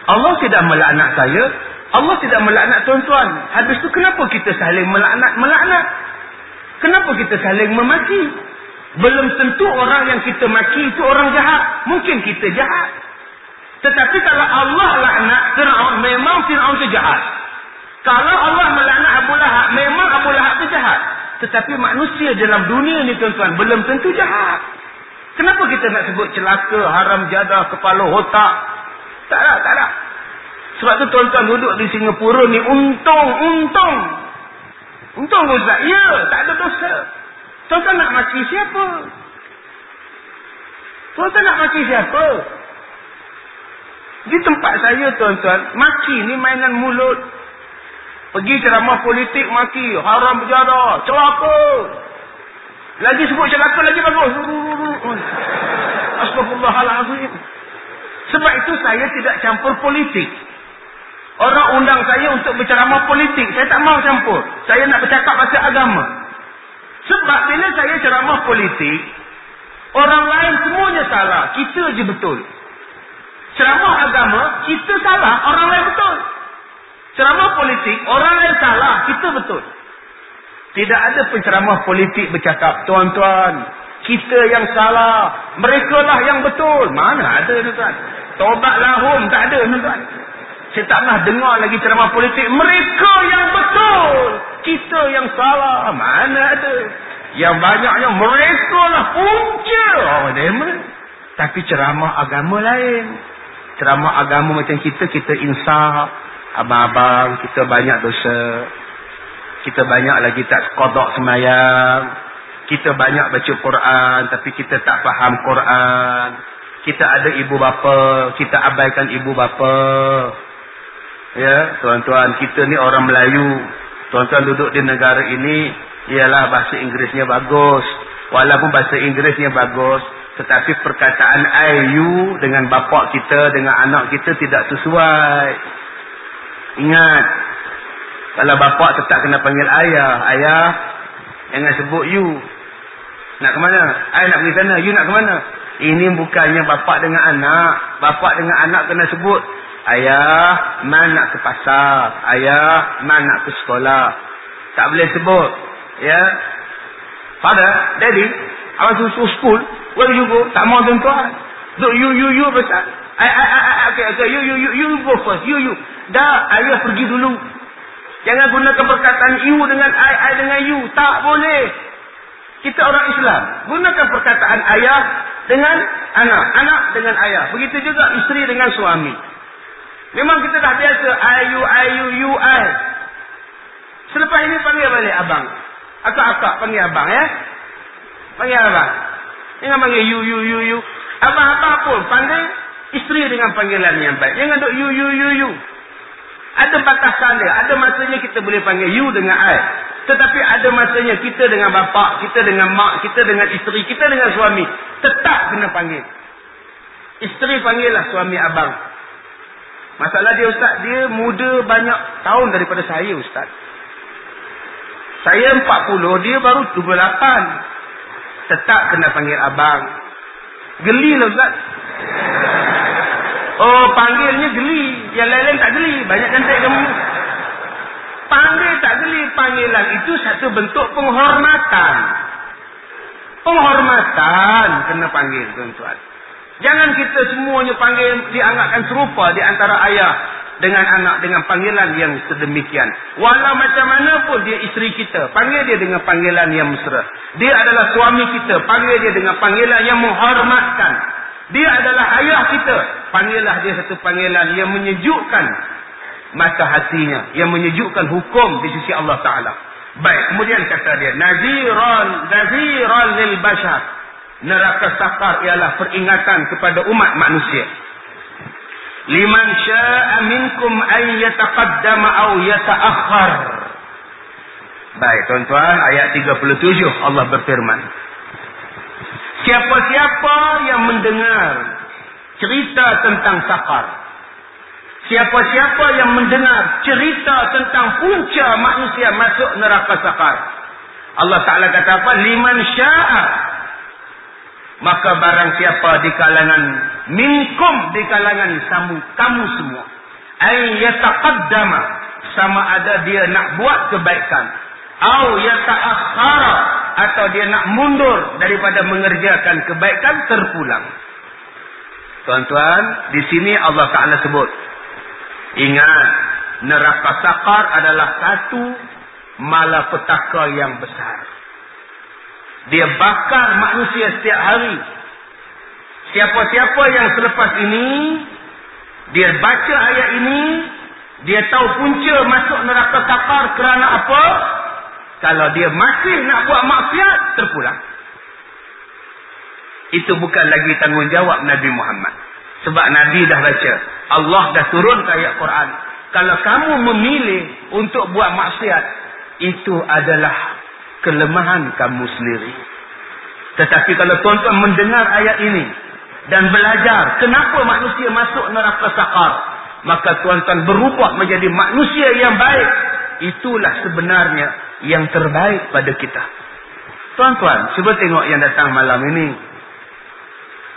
Allah tidak melaknat saya, Allah tidak melaknat tuan-tuan. Habis tu kenapa kita saling melaknat? Kenapa kita saling memaki? Belum tentu orang yang kita maki itu orang jahat. Mungkin kita jahat. Tetapi kalau Allah laknat Fir'aun, memang Fir'aun itu jahat. Kalau Allah melaknat Abu Lahab, memang Abu Lahab itu jahat. Tetapi manusia dalam dunia ni tuan-tuan, belum tentu jahat. Kenapa kita nak sebut celaka, haram jadah, kepala otak? Tak ada. Sebab tu tuan-tuan duduk di Singapura ni untung Ustaz. Ya, tak ada dosa. Tuan-tuan nak maki siapa? Di tempat saya tuan-tuan, maki ni mainan mulut. Pergi ceramah politik maki, haram berjadah, celaka. Lagi sebut celaka lagi bagus. Astagfirullahalazim. Sebab itu saya tidak campur politik. Orang undang saya untuk berceramah politik, saya tak mau campur. Saya nak bercakap pasal agama. Sebab bila saya ceramah politik, orang lain semuanya salah, kita je betul. Ceramah agama, kita salah, orang lain betul. Ceramah politik, orang lain salah, kita betul. Tidak ada penceramah politik bercakap, tuan-tuan, kita yang salah, mereka lah yang betul. Mana ada tuan-tuan? Taubat lahum, tak ada tuan-tuan. Saya tak pernah dengar lagi ceramah politik, mereka yang betul, kita yang salah. Mana ada? Yang banyaknya mereka lah punca. Tapi ceramah agama lain. Ceramah agama macam kita insaf. Abang-abang, kita banyak dosa. Kita banyak lagi tak qada semayang. Kita banyak baca Quran, tapi kita tak faham Quran. Kita ada ibu bapa, kita abaikan ibu bapa. Ya, tuan-tuan, kita ni orang Melayu. Tuan-tuan duduk di negara ini, ialah bahasa Inggerisnya bagus. Walaupun bahasa Inggerisnya bagus, tetapi perkataan you dengan bapa kita, dengan anak kita tidak sesuai. Ingat, kalau bapa tetap kena panggil ayah. Ayah, jangan sebut you. Nak ke mana? I nak pergi sana. You nak ke mana? Ini bukannya bapa dengan anak. Bapa dengan anak kena sebut. Ayah, man nak ke pasar. Ayah, man nak ke sekolah. Tak boleh sebut. Ya. Father, daddy, I want to school. Where you go? Tak mau tuan-tuan. So, you besar. Okay, you go first. You. Dah, ayah pergi dulu. Jangan gunakan perkataan you dengan I dengan you. Tak boleh. Kita orang Islam. Gunakan perkataan ayah dengan anak. Anak dengan ayah. Begitu juga isteri dengan suami. Memang kita dah biasa you, I. Selepas ini panggil balik abang. Akak panggil abang ya. Panggil abang. Jangan panggil you. Abang pun panggil isteri dengan panggilan yang baik. Jangan duk you. Ada batasan dia. Ada masanya kita boleh panggil you dengan I. Tetapi ada masanya kita dengan bapa, kita dengan mak, kita dengan isteri, kita dengan suami. Tetap kena panggil. Isteri panggillah suami abang. Masalah dia ustaz, dia muda banyak tahun daripada saya ustaz. Saya 40, dia baru 28. Tetap kena panggil abang. Geli lah ustaz. Oh, panggilnya geli. Yang lain-lain tak geli. Banyak cantik kamu. Panggil tak geli. Panggilan itu satu bentuk penghormatan. Penghormatan kena panggil tuan-tuan. Jangan kita semuanya panggil, dianggapkan serupa di antara ayah dengan anak dengan panggilan yang sedemikian. Walau macam mana pun dia isteri kita, panggil dia dengan panggilan yang mesra. Dia adalah suami kita, panggil dia dengan panggilan yang menghormatkan. Dia adalah ayah kita, panggillah dia satu panggilan yang menyejukkan mata hatinya, yang menyejukkan hukum di sisi Allah Ta'ala. Baik, kemudian kata dia, naziran lil bashar. Neraka sakar ialah peringatan kepada umat manusia. Liman sya'a minkum an yataqaddama aw yata'akhkhar. Baik tuan-tuan, ayat 37 Allah berfirman. Siapa-siapa yang mendengar cerita tentang sakar, siapa-siapa yang mendengar cerita tentang punca manusia masuk neraka sakar, Allah Ta'ala kata apa? Liman sya'a. Maka barang siapa di kalangan minkum, di kalangan kamu semua, ay yataqaddama, sama ada dia nak buat kebaikan, au yata'akhkhara, atau dia nak mundur daripada mengerjakan kebaikan, terpulang. Tuan-tuan, di sini Allah Ta'ala sebut, ingat, neraka sakar adalah satu malapetaka yang besar. Dia bakar manusia setiap hari. Siapa-siapa yang selepas ini, dia baca ayat ini, dia tahu punca masuk neraka sakar kerana apa? Kalau dia masih nak buat maksiat, terpulang. Itu bukan lagi tanggungjawab Nabi Muhammad. Sebab Nabi dah baca. Allah dah turun ke ayat Quran. Kalau kamu memilih untuk buat maksiat, itu adalah kelemahan kamu sendiri. Tetapi kalau tuan-tuan mendengar ayat ini dan belajar kenapa manusia masuk neraka sakar, maka tuan-tuan berubah menjadi manusia yang baik. Itulah sebenarnya yang terbaik pada kita. Tuan-tuan, cuba tengok yang datang malam ini.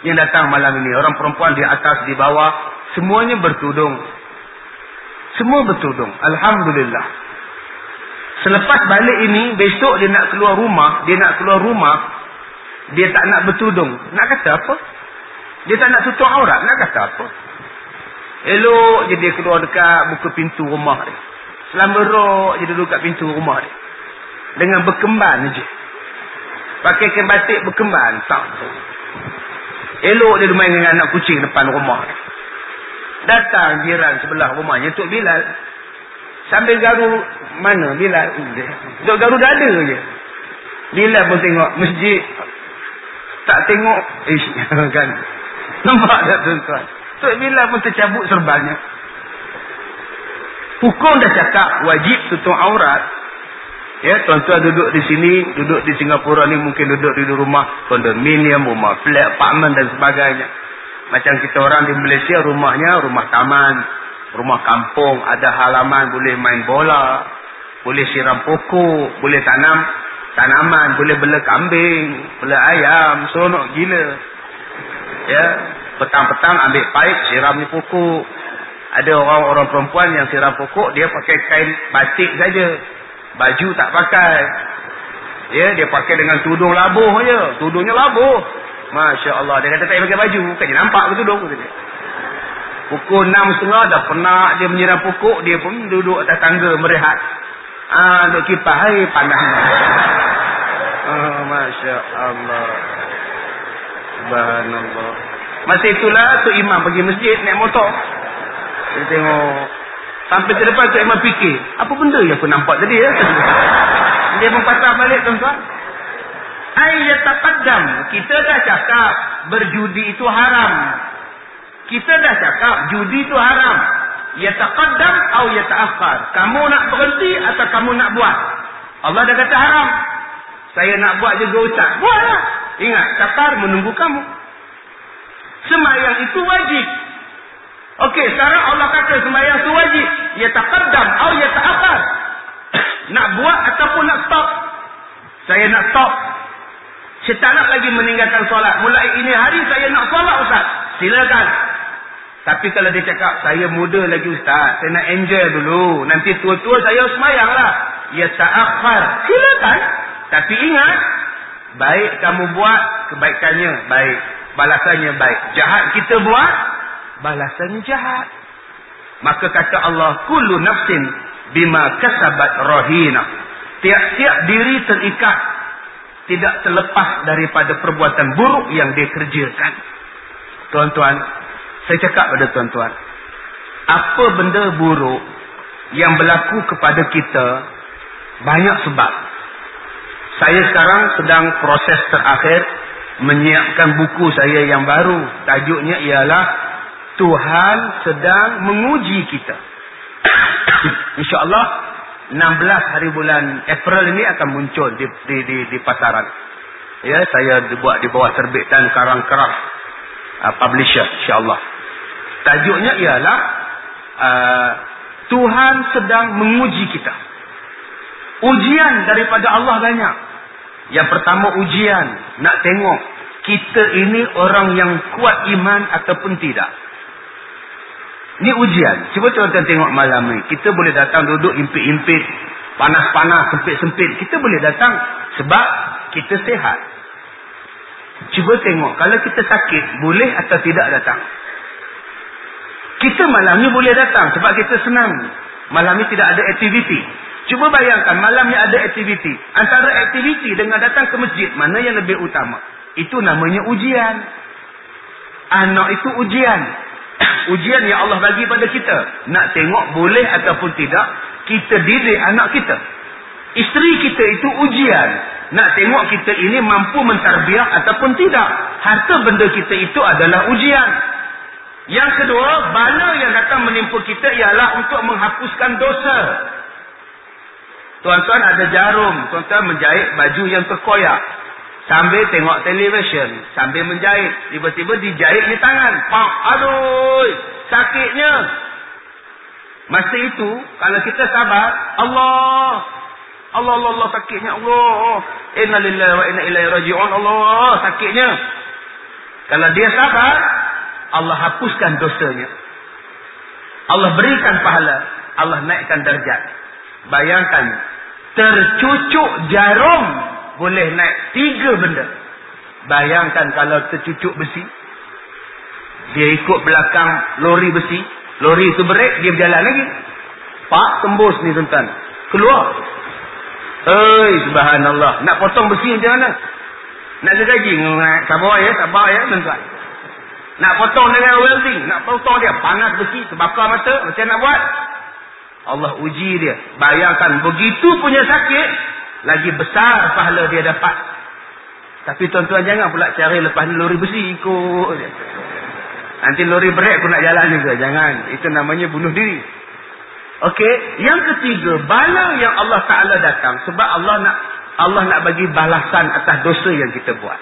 Yang datang malam ini, orang perempuan di atas, di bawah, semuanya bertudung. Semua bertudung. Alhamdulillah. Selepas balik ini, besok dia nak keluar rumah, dia tak nak bertudung. Nak kata apa? Dia tak nak tutup aurat. Nak kata apa? Elok je dia keluar dekat buka pintu rumah dia. Selamberok je dia duduk kat pintu rumah dia. Dengan berkemban je. Pakai kain batik berkemban. Tak. Elok dia main dengan anak kucing depan rumah dia. Datang jiran sebelah rumahnya, Tok Bilal. Sambil garu, mana Bilal? Duk garu dada je. Bilal pun tengok masjid. Tak tengok. Kan. Nampak tak tuan-tuan? Tok Bilal pun tercabut serbannya. Hukum dah cakap wajib tutup aurat. Ya, tuan-tuan duduk di sini, duduk di Singapura ni, mungkin duduk di rumah kondominium, rumah flat, apartmen dan sebagainya. Macam kita orang di Malaysia, rumahnya rumah taman, rumah kampung, ada halaman, boleh main bola, boleh siram pokok, boleh tanam tanaman, boleh bela kambing, bela ayam, seronok gila. Ya, petang-petang ambil paip, siram ni pokok. Ada orang-orang perempuan yang siram pokok, dia pakai kain batik saja. Baju tak pakai. Ya, dia pakai dengan tudung labuh je. Tudungnya labuh. Masya Allah. Dia kata tak pakai baju. Bukan dia nampak ke tudung. Pukul 6.30 dah penat dia menyiram pokok. Dia pun duduk atas tangga merehat. Duduk kipas. Hai, panas. Masya Allah. Subhanallah. Masa itulah Tok Imam pergi masjid naik motor. Dia tengok. Sampai ke depan Tok Imam fikir, apa benda yang aku nampak tadi ya? Dia pun patah balik tuan-tuan. Ayyataqaddam. Kita dah cakap berjudi itu haram. Kita dah cakap judi itu haram. Yataqaddam atau yata'akhkhar. Kamu nak berhenti atau kamu nak buat? Allah dah kata haram. Saya nak buat juga ustaz. Buatlah. Ingat, sakar menunggu kamu. Sembahyang itu wajib. Okey, sekarang Allah kata sembahyang itu wajib. Yataqaddam atau yata'akhkhar. Nak buat ataupun nak stop? Saya nak stop. Saya tak nak lagi meninggalkan solat. Mulai ini hari saya nak solat ustaz. Silakan. Tapi kalau dia cakap, saya muda lagi ustaz. Saya nak enjoy dulu. Nanti tua-tua saya sembahyang lah. Yata'akhkhar. Silakan. Tapi ingat, baik kamu buat, kebaikannya baik. Balasannya baik. Jahat kita buat, balasannya jahat. Maka kata Allah, kullu nafsin bima kasabat rahina. Tiap-tiap diri terikat, tidak terlepas daripada perbuatan buruk yang dia kerjakan. Tuan-tuan, saya cakap pada tuan-tuan, apa benda buruk yang berlaku kepada kita, banyak sebab. Saya sekarang sedang proses terakhir menyiapkan buku saya yang baru. Tajuknya ialah Tuhan sedang menguji kita. InsyaAllah 16 hari bulan April ini akan muncul di pasaran. Ya, saya dibuat di bawah terbitan Karang Keras publisher, insyaAllah. Tajuknya ialah Tuhan sedang menguji kita. Ujian daripada Allah banyak. Yang pertama ujian, nak tengok kita ini orang yang kuat iman ataupun tidak. Ini ujian. Cuba tuan-tuan tengok malam ni. Kita boleh datang duduk impit-impit, panas-panas, sempit-sempit. Kita boleh datang sebab kita sihat. Cuba tengok, kalau kita sakit, boleh atau tidak datang? Kita malam ni boleh datang sebab kita senang. Malam ni tidak ada aktiviti. Cuba bayangkan, malam ni ada aktiviti. Antara aktiviti dengan datang ke masjid, mana yang lebih utama? Itu namanya ujian. Anak itu ujian. Ujian yang Allah bagi pada kita. Nak tengok boleh ataupun tidak, kita didik anak kita. Isteri kita itu ujian. Nak tengok kita ini mampu mentarbiah ataupun tidak. Harta benda kita itu adalah ujian. Yang kedua, bala yang datang menimpa kita ialah untuk menghapuskan dosa. Tuan-tuan ada jarum, tuan-tuan menjahit baju yang terkoyak. Sambil tengok televisyen, sambil menjahit. Tiba-tiba dijahit di tangan. Pak, aduh, sakitnya. Masa itu, kalau kita sabar, Allah sakitnya, Allah. Inna lillahi wa inna ilaihi raji'un. Allah, sakitnya. Kalau dia sabar, Allah hapuskan dosanya. Allah berikan pahala. Allah naikkan darjat. Bayangkan, tercucuk jarum boleh naik 3 benda. Bayangkan kalau tercucuk besi. Dia ikut belakang lori besi. Lori itu brek, dia berjalan lagi. Pak, tembus ni tuan-tuan. Keluar. Subhanallah. Nak potong besi macam mana? Nak gergaji. Sabar ya tuan-tuan. Nak potong dengan welding. Nak potong dia. Panas besi. Terbakar mata. Macam nak buat? Allah uji dia. Bayangkan begitu punya sakit. Lagi besar pahala dia dapat. Tapi tuan-tuan jangan pula cari lepas ni lori besi ikut. Nanti lori brek pun nak jalan juga. Jangan. Itu namanya bunuh diri. Okey. Yang ketiga. Bala yang Allah Ta'ala datang. Sebab Allah nak bagi balasan atas dosa yang kita buat.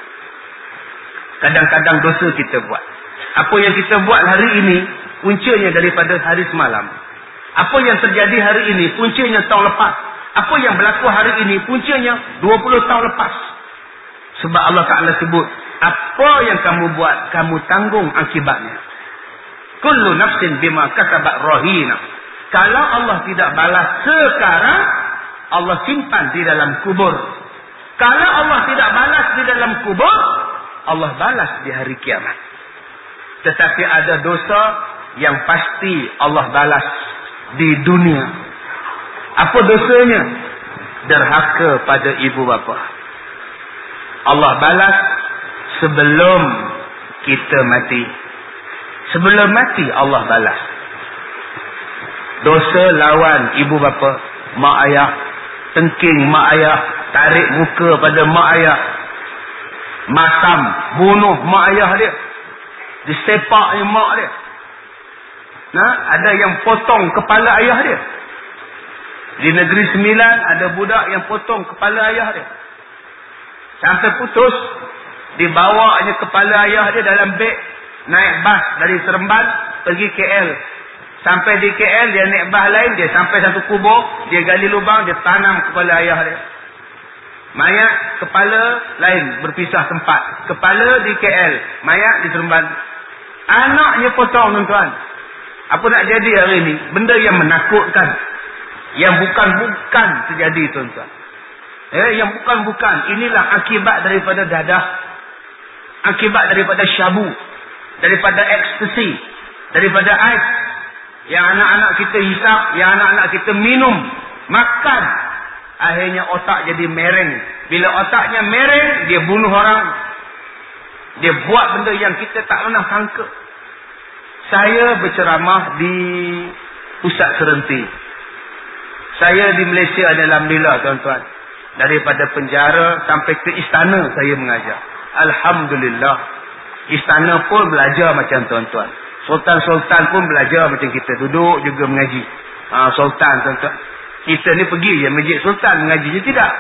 Kadang-kadang dosa kita buat. Apa yang kita buat hari ini. Puncanya daripada hari semalam. Apa yang terjadi hari ini. Puncanya tahun lepas. Apa yang berlaku hari ini. Puncanya 20 tahun lepas. Sebab Allah Ta'ala sebut. Apa yang kamu buat. Kamu tanggung akibatnya. Kullu nafsin bima kasabat rahina. Kalau Allah tidak balas sekarang. Allah simpan di dalam kubur. Kalau Allah tidak balas di dalam kubur. Allah balas di hari kiamat. Tetapi ada dosa. Yang pasti Allah balas di dunia. Apa dosanya? Derhaka pada ibu bapa. Allah balas sebelum kita mati. Sebelum mati Allah balas. Dosa lawan ibu bapa, mak ayah, tengking mak ayah, tarik muka pada mak ayah, masam, bunuh mak ayah dia, disepak mak dia. Ada yang potong kepala ayah dia. Di Negeri Sembilan ada budak yang potong kepala ayah dia. Sampai putus, dibawanya kepala ayah dia dalam beg, naik bas dari Seremban pergi KL. Sampai di KL dia naik bas lain, dia sampai satu kubur, dia gali lubang, dia tanam kepala ayah dia. Mayat kepala lain, berpisah tempat. Kepala di KL, mayat di Seremban. Anaknya potong, tuan-tuan. Apa nak jadi hari ini? Benda yang menakutkan. Yang bukan-bukan terjadi, tuan-tuan. Yang bukan-bukan. Inilah akibat daripada dadah. Akibat daripada syabu. Daripada ekstasi. Daripada ais. Yang anak-anak kita hisap. Yang anak-anak kita minum. Makan. Akhirnya otak jadi mereng. Bila otaknya mereng, dia bunuh orang. Dia buat benda yang kita tak pernah sangka. Saya berceramah di pusat Serenti. Saya di Malaysia adalah alhamdulillah, tuan-tuan. Daripada penjara sampai ke istana saya mengajar. Alhamdulillah. Istana pun belajar macam tuan-tuan. Sultan-sultan pun belajar macam kita. Duduk juga mengaji. Sultan, tuan-tuan. Kita ni pergi je masjid sultan mengaji je tidak.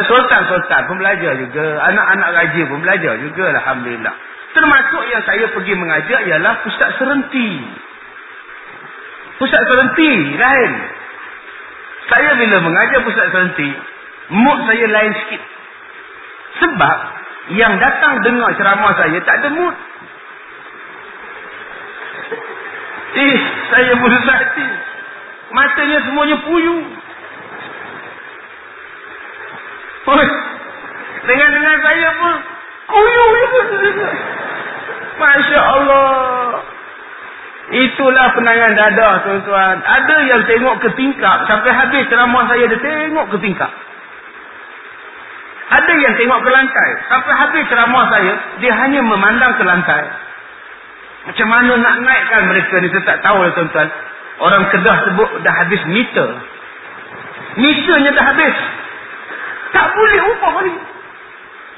Sultan-sultan pun belajar juga. Anak-anak raja pun belajar juga. Alhamdulillah. Termasuk yang saya pergi mengajar ialah pusat serenti. Pusat serenti lain. Saya bila mengajar pusat serenti, mood saya lain sikit. Sebab yang datang dengar ceramah saya tak ada mood. Saya putus hati. Matanya semuanya puyuh. Dengan saya pun kuyuh juga. Masya Allah. Itulah penangan dadah, tuan-tuan. Ada yang tengok ke tingkap. Sampai habis ceramah saya, dia tengok ke tingkap. Ada yang tengok ke lantai. Sampai habis ceramah saya, dia hanya memandang ke lantai. Macam mana nak naikkan mereka ni, saya tak tahu lah, tuan-tuan. Orang Kedah sebut dah habis meter. Meternya dah habis. Tak boleh upah ni.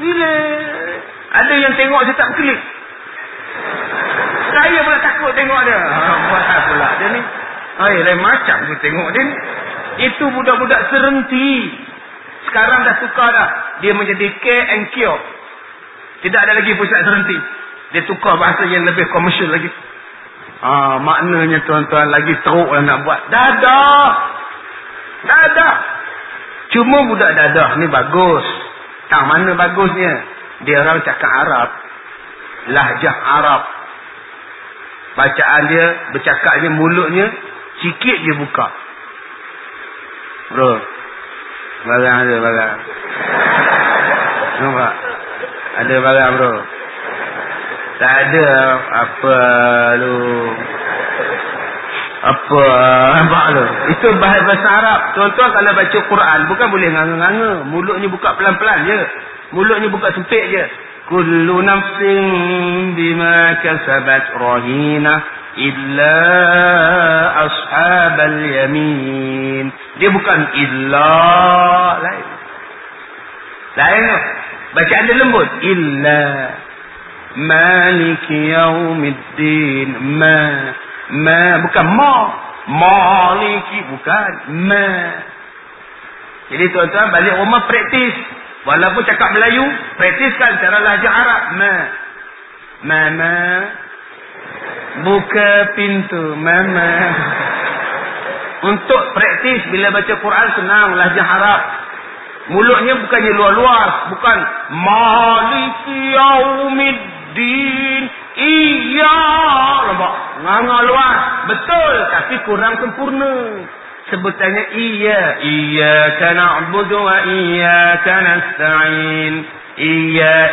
Bila ada yang tengok saya tak klik. Saya pula takut tengok dia. Buat apa pula dia ni? Lain macam aku tengok dia ni. Itu budak-budak serenti. Sekarang dah tukar dah. Dia menjadi care and cure. Tidak ada lagi pusat serenti. Dia tukar bahasa yang lebih komersial lagi. Maknanya tuan-tuan lagi teruk lah nak buat. Dadah. Cuma budak dadah ni bagus. Tahu mana bagusnya? Dia orang cakap Arab. Lahjah Arab. Bacaan dia, bercakapnya, mulutnya sikit je buka. Bro. Barang ada barang. Nampak? Ada barang bro. Tak ada apa lu. Apa nampak lu. Itu bahasa Arab. Tuan-tuan kalau baca Quran bukan boleh nganga-nganga. Mulutnya buka pelan-pelan je. Mulutnya buka sempit je. Kullu nafsin bima kasabat rahina illa ashabal yamin. Dia bukan illa lain. Lain tu. Bacaan dia lembut. Illa maliki yaumiddin. Ma bukan ma. Maliki bukan ma. Jadi tuan-tuan balik rumah praktis. Walaupun cakap Melayu, praktiskan cara lahjah Arab. Mama buka pintu. Mama. Untuk praktis bila baca Quran senang lahjah Arab. Mulutnya bukannya luar-luar, bukan maliki yaumiddin. Iya, nampak nganga luar. Betul, tapi kurang sempurna. Sebutannya iyyaka na'budu wa iyyaka nasta'in. Iya.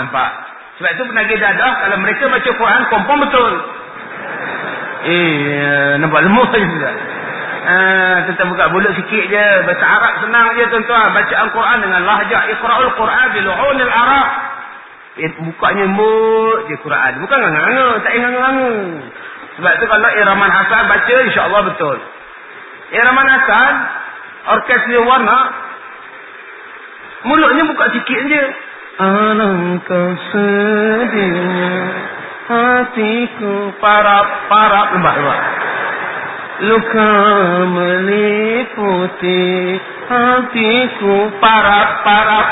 Nampak. Sebab itu penagih dadah kalau mereka baca Quran kompon betul. Nampak lemah juga. Kita buka mulut sikit je. Bahasa Arab senang je tuan-tuan. Bacaan Quran dengan lahjah. Iqra'ul Quran bilu'unil Arab. Bukanya mut je Quran. Bukan nganga-nganga. Tak nganga-nganga. Sebab tu kalau Iraman Hasan baca, insya-Allah betul. Iraman Hasan, orkestra warna, mulutnya buka sikit je. Alangkah sedihnya hatiku parap-parap. Lembah. Luka meliputi hatiku parap-parap.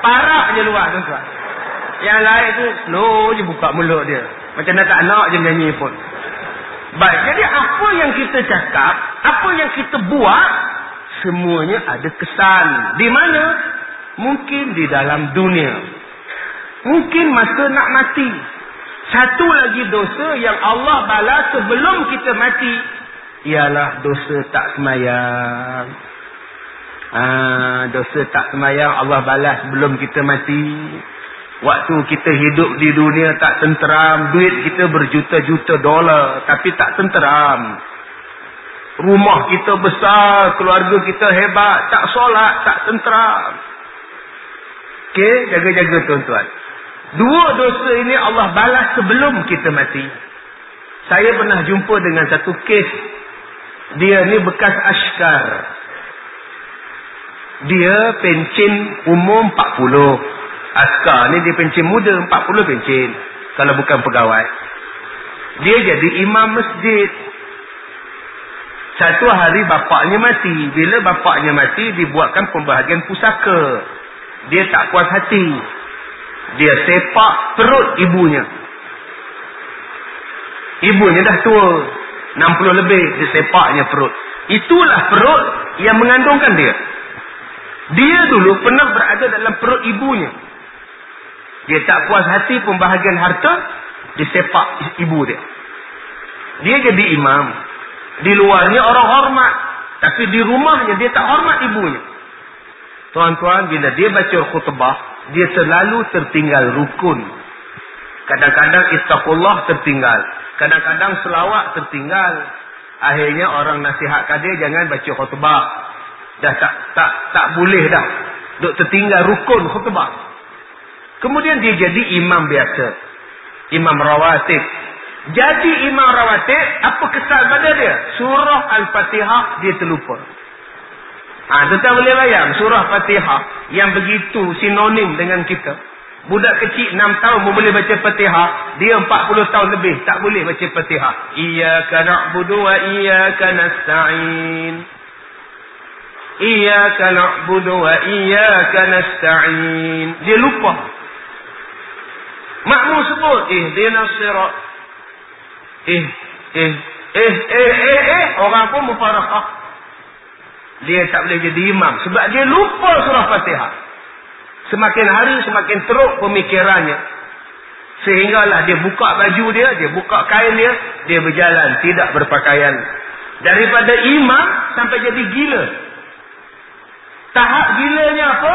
Parap je luar tuan-tuan. Yang lain tu slow je buka mulut dia. Macam dah tak nak je menyanyi pun. Baik, jadi apa yang kita cakap, apa yang kita buat, semuanya ada kesan. Di mana? Mungkin di dalam dunia. Mungkin masa nak mati. Satu lagi dosa yang Allah balas sebelum kita mati, ialah dosa tak semayang. Dosa tak semayang Allah balas sebelum kita mati. Waktu kita hidup di dunia tak tenteram. Duit kita berjuta-juta dolar. Tapi tak tenteram. Rumah kita besar. Keluarga kita hebat. Tak solat. Tak tenteram. Okey, jaga-jaga tuan-tuan. Dua dosa ini Allah balas sebelum kita mati. Saya pernah jumpa dengan satu kes. Dia ni bekas askar. Dia pencen umur 40. Askar ni dia pencen muda, 40 pencen. Kalau bukan pegawai. Dia jadi imam masjid. Satu hari bapaknya mati. Bila bapaknya mati, dibuatkan pembahagian pusaka. Dia tak puas hati. Dia sepak perut ibunya. Ibunya dah tua. 60 lebih. Dia sepaknya perut. Itulah perut yang mengandungkan dia. Dia dulu pernah berada dalam perut ibunya. Dia tak puas hati pembahagian harta. Dia sepak ibu dia. Dia jadi imam. Di luarnya orang hormat. Tapi di rumahnya dia tak hormat ibunya. Tuan-tuan, bila dia baca khutbah, dia selalu tertinggal rukun. Kadang-kadang ittaqullah tertinggal. Kadang-kadang selawat tertinggal. Akhirnya orang nasihatkan dia jangan baca khutbah. Dah tak boleh dah. Duk tertinggal rukun khutbah. Kemudian dia jadi imam biasa. Imam rawatib. Jadi imam rawatib, apa kesal pada dia? Surah Al-Fatihah dia terlupa. Tuan boleh bayang surah Fatihah yang begitu sinonim dengan kita. Budak kecil 6 tahun pun boleh baca Fatihah. Dia 40 tahun lebih tak boleh baca Fatihah. Iyyaka na'budu wa iyyaka nasta'in. Iyyaka na'budu wa iyyaka nasta'in. Dia lupa. Makmum sebut ihdinas sirat. Orang pun mufarakah. Dia tak boleh jadi imam sebab dia lupa surah Fatihah. Semakin hari semakin teruk pemikirannya. Sehinggalah dia buka baju dia buka kain dia berjalan tidak berpakaian. Daripada imam sampai jadi gila. Tahap gilanya apa?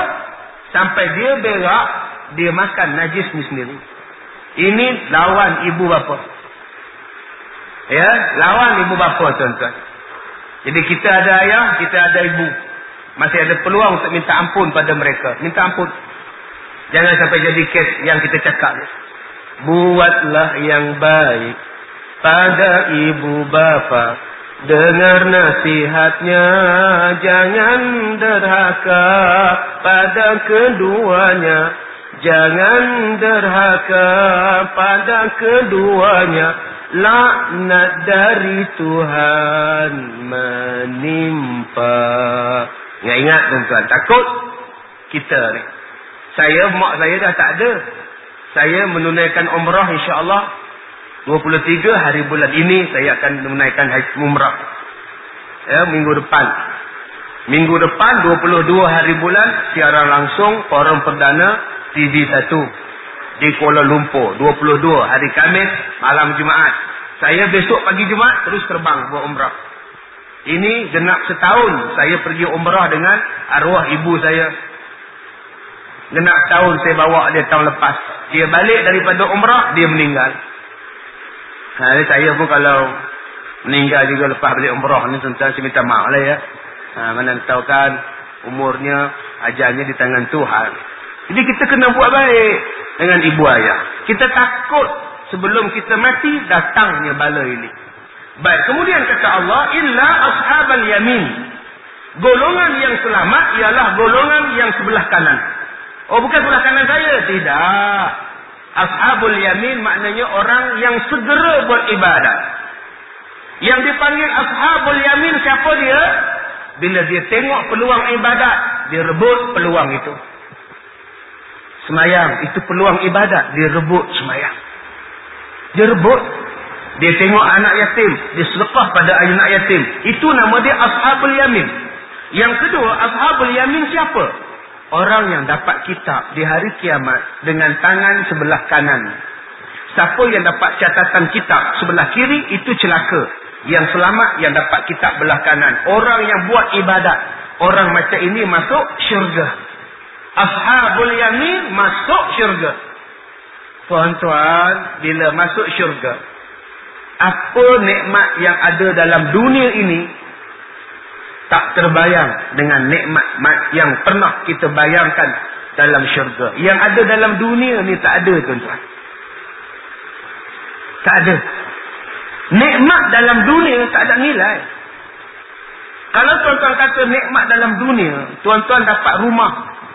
Sampai dia berak, dia makan najis ni sendiri. Ini lawan ibu bapa. Ya, lawan ibu bapa tuan-tuan. Jadi kita ada ayah, kita ada ibu. Masih ada peluang untuk minta ampun pada mereka. Minta ampun. Jangan sampai jadi kes yang kita cakap. Buatlah yang baik pada ibu bapa. Dengar nasihatnya. Jangan derhaka pada keduanya. Jangan derhaka pada keduanya. Laknat dari Tuhan menimpa. Ingat tuan-tuan, takut kita ni. Mak saya dah tak ada. Saya menunaikan umrah insya-Allah 23 hari bulan ini saya akan menunaikan haji umrah. Ya, minggu depan. Minggu depan 22 hari bulan siaran langsung forum perdana TV1 di Kuala Lumpur. 22 hari Khamis malam Jumaat. Saya besok pagi Jumaat terus terbang buat umrah. Ini genap setahun saya pergi umrah dengan arwah ibu saya. Genap setahun saya bawa dia tahun lepas. Dia balik daripada umrah, dia meninggal. Saya pun kalau meninggal juga lepas balik umrah ni tuan-tuan, saya minta maaf lah ya. Mana tahu kan umurnya, ajalnya di tangan Tuhan. Jadi kita kena buat baik dengan ibu ayah. Kita takut sebelum kita mati datangnya bala ini. Baik, kemudian kata Allah, illa ashabal yamin. Golongan yang selamat ialah golongan yang sebelah kanan. Oh, bukan sebelah kanan saya, tidak. Ashabul yamin maknanya orang yang segera buat ibadat. Yang dipanggil ashabul yamin siapa dia? Bila dia tengok peluang ibadat, dia rebut peluang itu. Semayang, itu peluang ibadat, dia rebut semayang. Dia rebut. Dia tengok anak yatim, dia sedekah pada anak yatim. Itu nama dia ashabul yamin. Yang kedua, ashabul yamin siapa? Orang yang dapat kitab di hari kiamat dengan tangan sebelah kanan. Siapa yang dapat catatan kitab sebelah kiri, itu celaka. Yang selamat yang dapat kitab belah kanan. Orang yang buat ibadat. Orang macam ini masuk syurga. Ashabul yamin masuk syurga. Tuan-tuan, bila masuk syurga, apa nikmat yang ada dalam dunia ini tak terbayang dengan nikmat yang pernah kita bayangkan dalam syurga. Yang ada dalam dunia ni tak ada, tuan-tuan. Tak ada. Nikmat dalam dunia tak ada nilai. Kalau tuan-tuan kata nikmat dalam dunia, tuan-tuan dapat rumah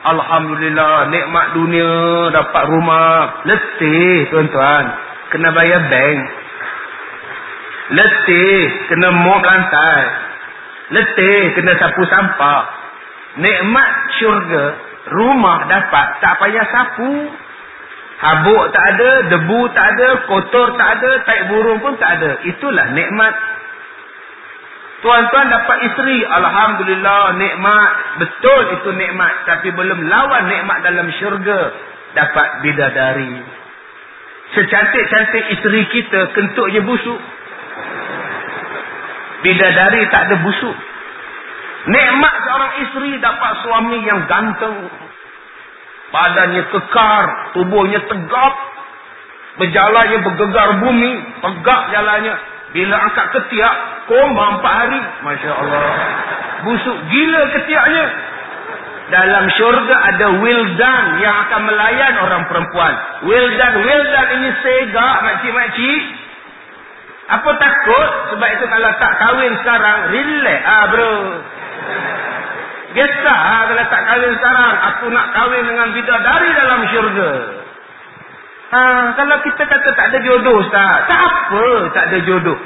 Alhamdulillah, nikmat dunia, dapat rumah. Letih, tuan-tuan. Kena bayar bank. Letih, kena mop lantai. Letih, kena sapu sampah. Nikmat syurga, rumah dapat, tak payah sapu. Habuk tak ada, debu tak ada, kotor tak ada, tai burung pun tak ada. Itulah nikmat. Tuan-tuan dapat isteri, alhamdulillah, nikmat. Betul itu nikmat, tapi belum lawan nikmat dalam syurga. Dapat bidadari. Secantik-cantik isteri kita, kentutnya busuk. Bidadari tak ada busuk. Nikmat seorang isteri dapat suami yang ganteng. Badannya kekar, tubuhnya tegap. Berjalannya bergegar bumi, tegak jalannya. Bila angkat ketiak, koma 4 hari. Masya Allah. Busuk gila ketiaknya. Dalam syurga ada wildan yang akan melayan orang perempuan. Wildan ini segak, makcik-makcik. Apa takut? Sebab itu kalau tak kahwin sekarang, relax bro. Gesah kalau tak kahwin sekarang. Aku nak kahwin dengan bidadari dalam syurga. Kalau kita kata tak ada jodoh, Ustaz. Tak apa tak ada jodoh.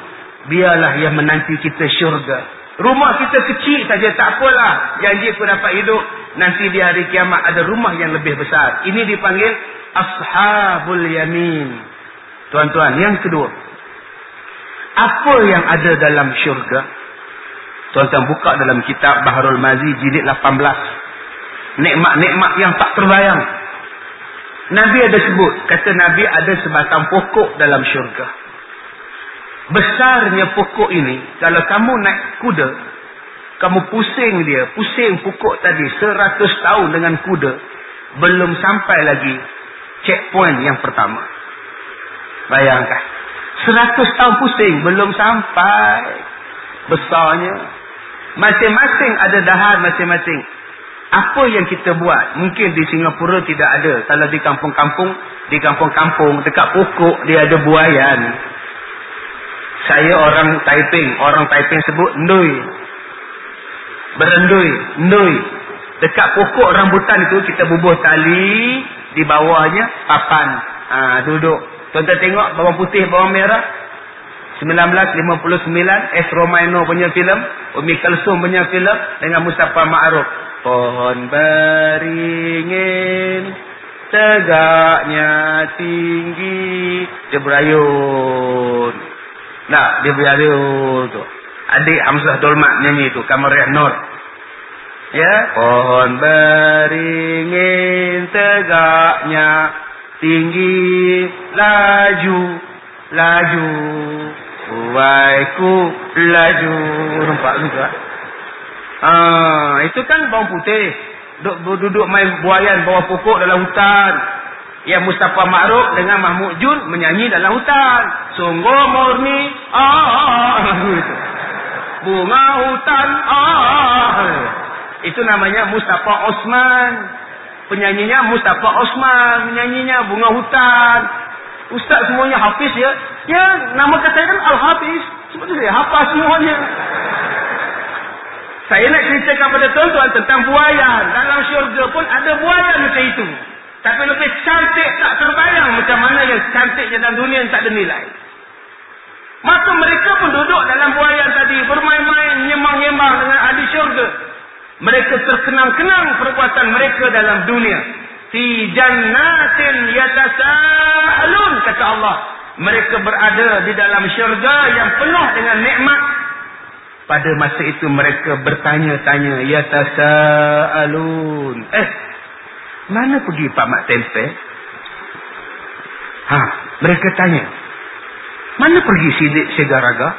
Biarlah yang menanti kita syurga. Rumah kita kecil saja, tak apalah. Janji aku dapat hidup. Nanti di hari kiamat ada rumah yang lebih besar. Ini dipanggil Ashabul Yamin. Tuan-tuan, yang kedua. Apa yang ada dalam syurga? Tuan-tuan buka dalam kitab Baharul Mazi jilid 18. Nikmat-nikmat yang tak terbayang. Nabi ada sebut, kata Nabi ada sebatang pokok dalam syurga. Besarnya pokok ini, kalau kamu naik kuda, kamu pusing dia, pusing pokok tadi 100 tahun dengan kuda, belum sampai lagi checkpoint yang pertama. Bayangkan, 100 tahun pusing, belum sampai. Besarnya. Masing-masing ada dahan masing-masing. Apa yang kita buat? Mungkin di Singapura tidak ada. Kalau di kampung-kampung, dekat pokok dia ada buaian. Saya orang Taiping sebut ndui. Berendui, ndui. Dekat pokok rambutan itu kita bubuh tali, di bawahnya papan. Duduk. Tuan-tuan tengok bawang putih, bawang merah. 1959 S. Romaino punya filem, Umi Kalsum punya filem dengan Mustafa Ma'ruf. Pohon beringin tegaknya tinggi, dia berayun. Nah, dia berayun tu. Adik Hamzah Dolmat nyanyi tu, Kamariyah Nur. Ya, pohon beringin tegaknya tinggi, laju buaiku laju. Nampak juga. Itu kan bawang putih. Duduk main buaian bawah pokok dalam hutan. Yang Mustafa Ma'ruf dengan Mahmud Jun menyanyi dalam hutan. Sungguh murni bunga hutan. Itu namanya Mustafa Osman. Penyanyinya Mustafa Osman, menyanyinya bunga hutan. Ustaz semuanya hafiz ya. Ya, nama saya kan Al-Hafiz. Sebab saya hafaz semuanya. Saya nak ceritakan pada tuan-tuan tentang buaian. Dalam syurga pun ada buaian macam itu. Tapi lebih cantik, tak terbayang macam mana yang cantiknya dalam dunia yang tak ada nilai. Maka mereka pun duduk dalam buaian tadi, bermain-main, nyembang-nyembang dengan ahli syurga. Mereka terkenang-kenang perbuatan mereka dalam dunia. Fi jannatin yatasaalun, kata Allah. Mereka berada di dalam syurga yang penuh dengan nikmat. Pada masa itu mereka bertanya-tanya, yatasaalun. Mana pergi Pak Mak Tempe? Mereka tanya. Mana pergi Sidik Segaraga?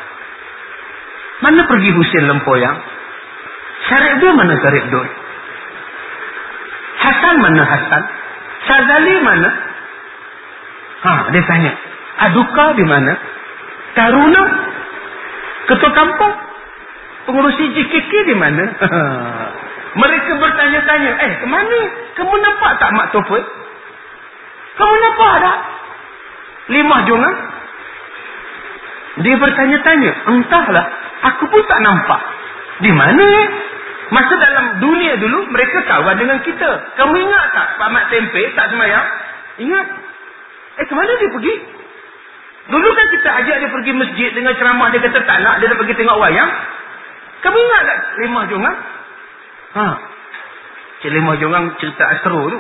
Mana pergi Husin Lempoyang? Syarif Dul mana Syarif Dul? Hasan mana Hasan? Syazali mana? Dia tanya. Aduka di mana? Taruna? Ketua kampung? Pengurusi JKK di mana? Mereka bertanya-tanya. Kemana? Kamu nampak tak Mak Topet? Kamu nampak tak? 5 Jungan? Dia bertanya-tanya. Entahlah. Aku pun tak nampak. Di mana? Masa dalam dunia dulu, mereka kawan dengan kita. Kamu ingat tak? Pak Mat Tempe tak semayang? Ingat? Ke mana dia pergi? Dulu kan kita ajak dia pergi masjid dengan ceramah. Dia kata tak nak, dia nak pergi tengok wayang. Kamu ingat tak Lemah Jongang? Cik Lemah Jongang cerita Astro tu.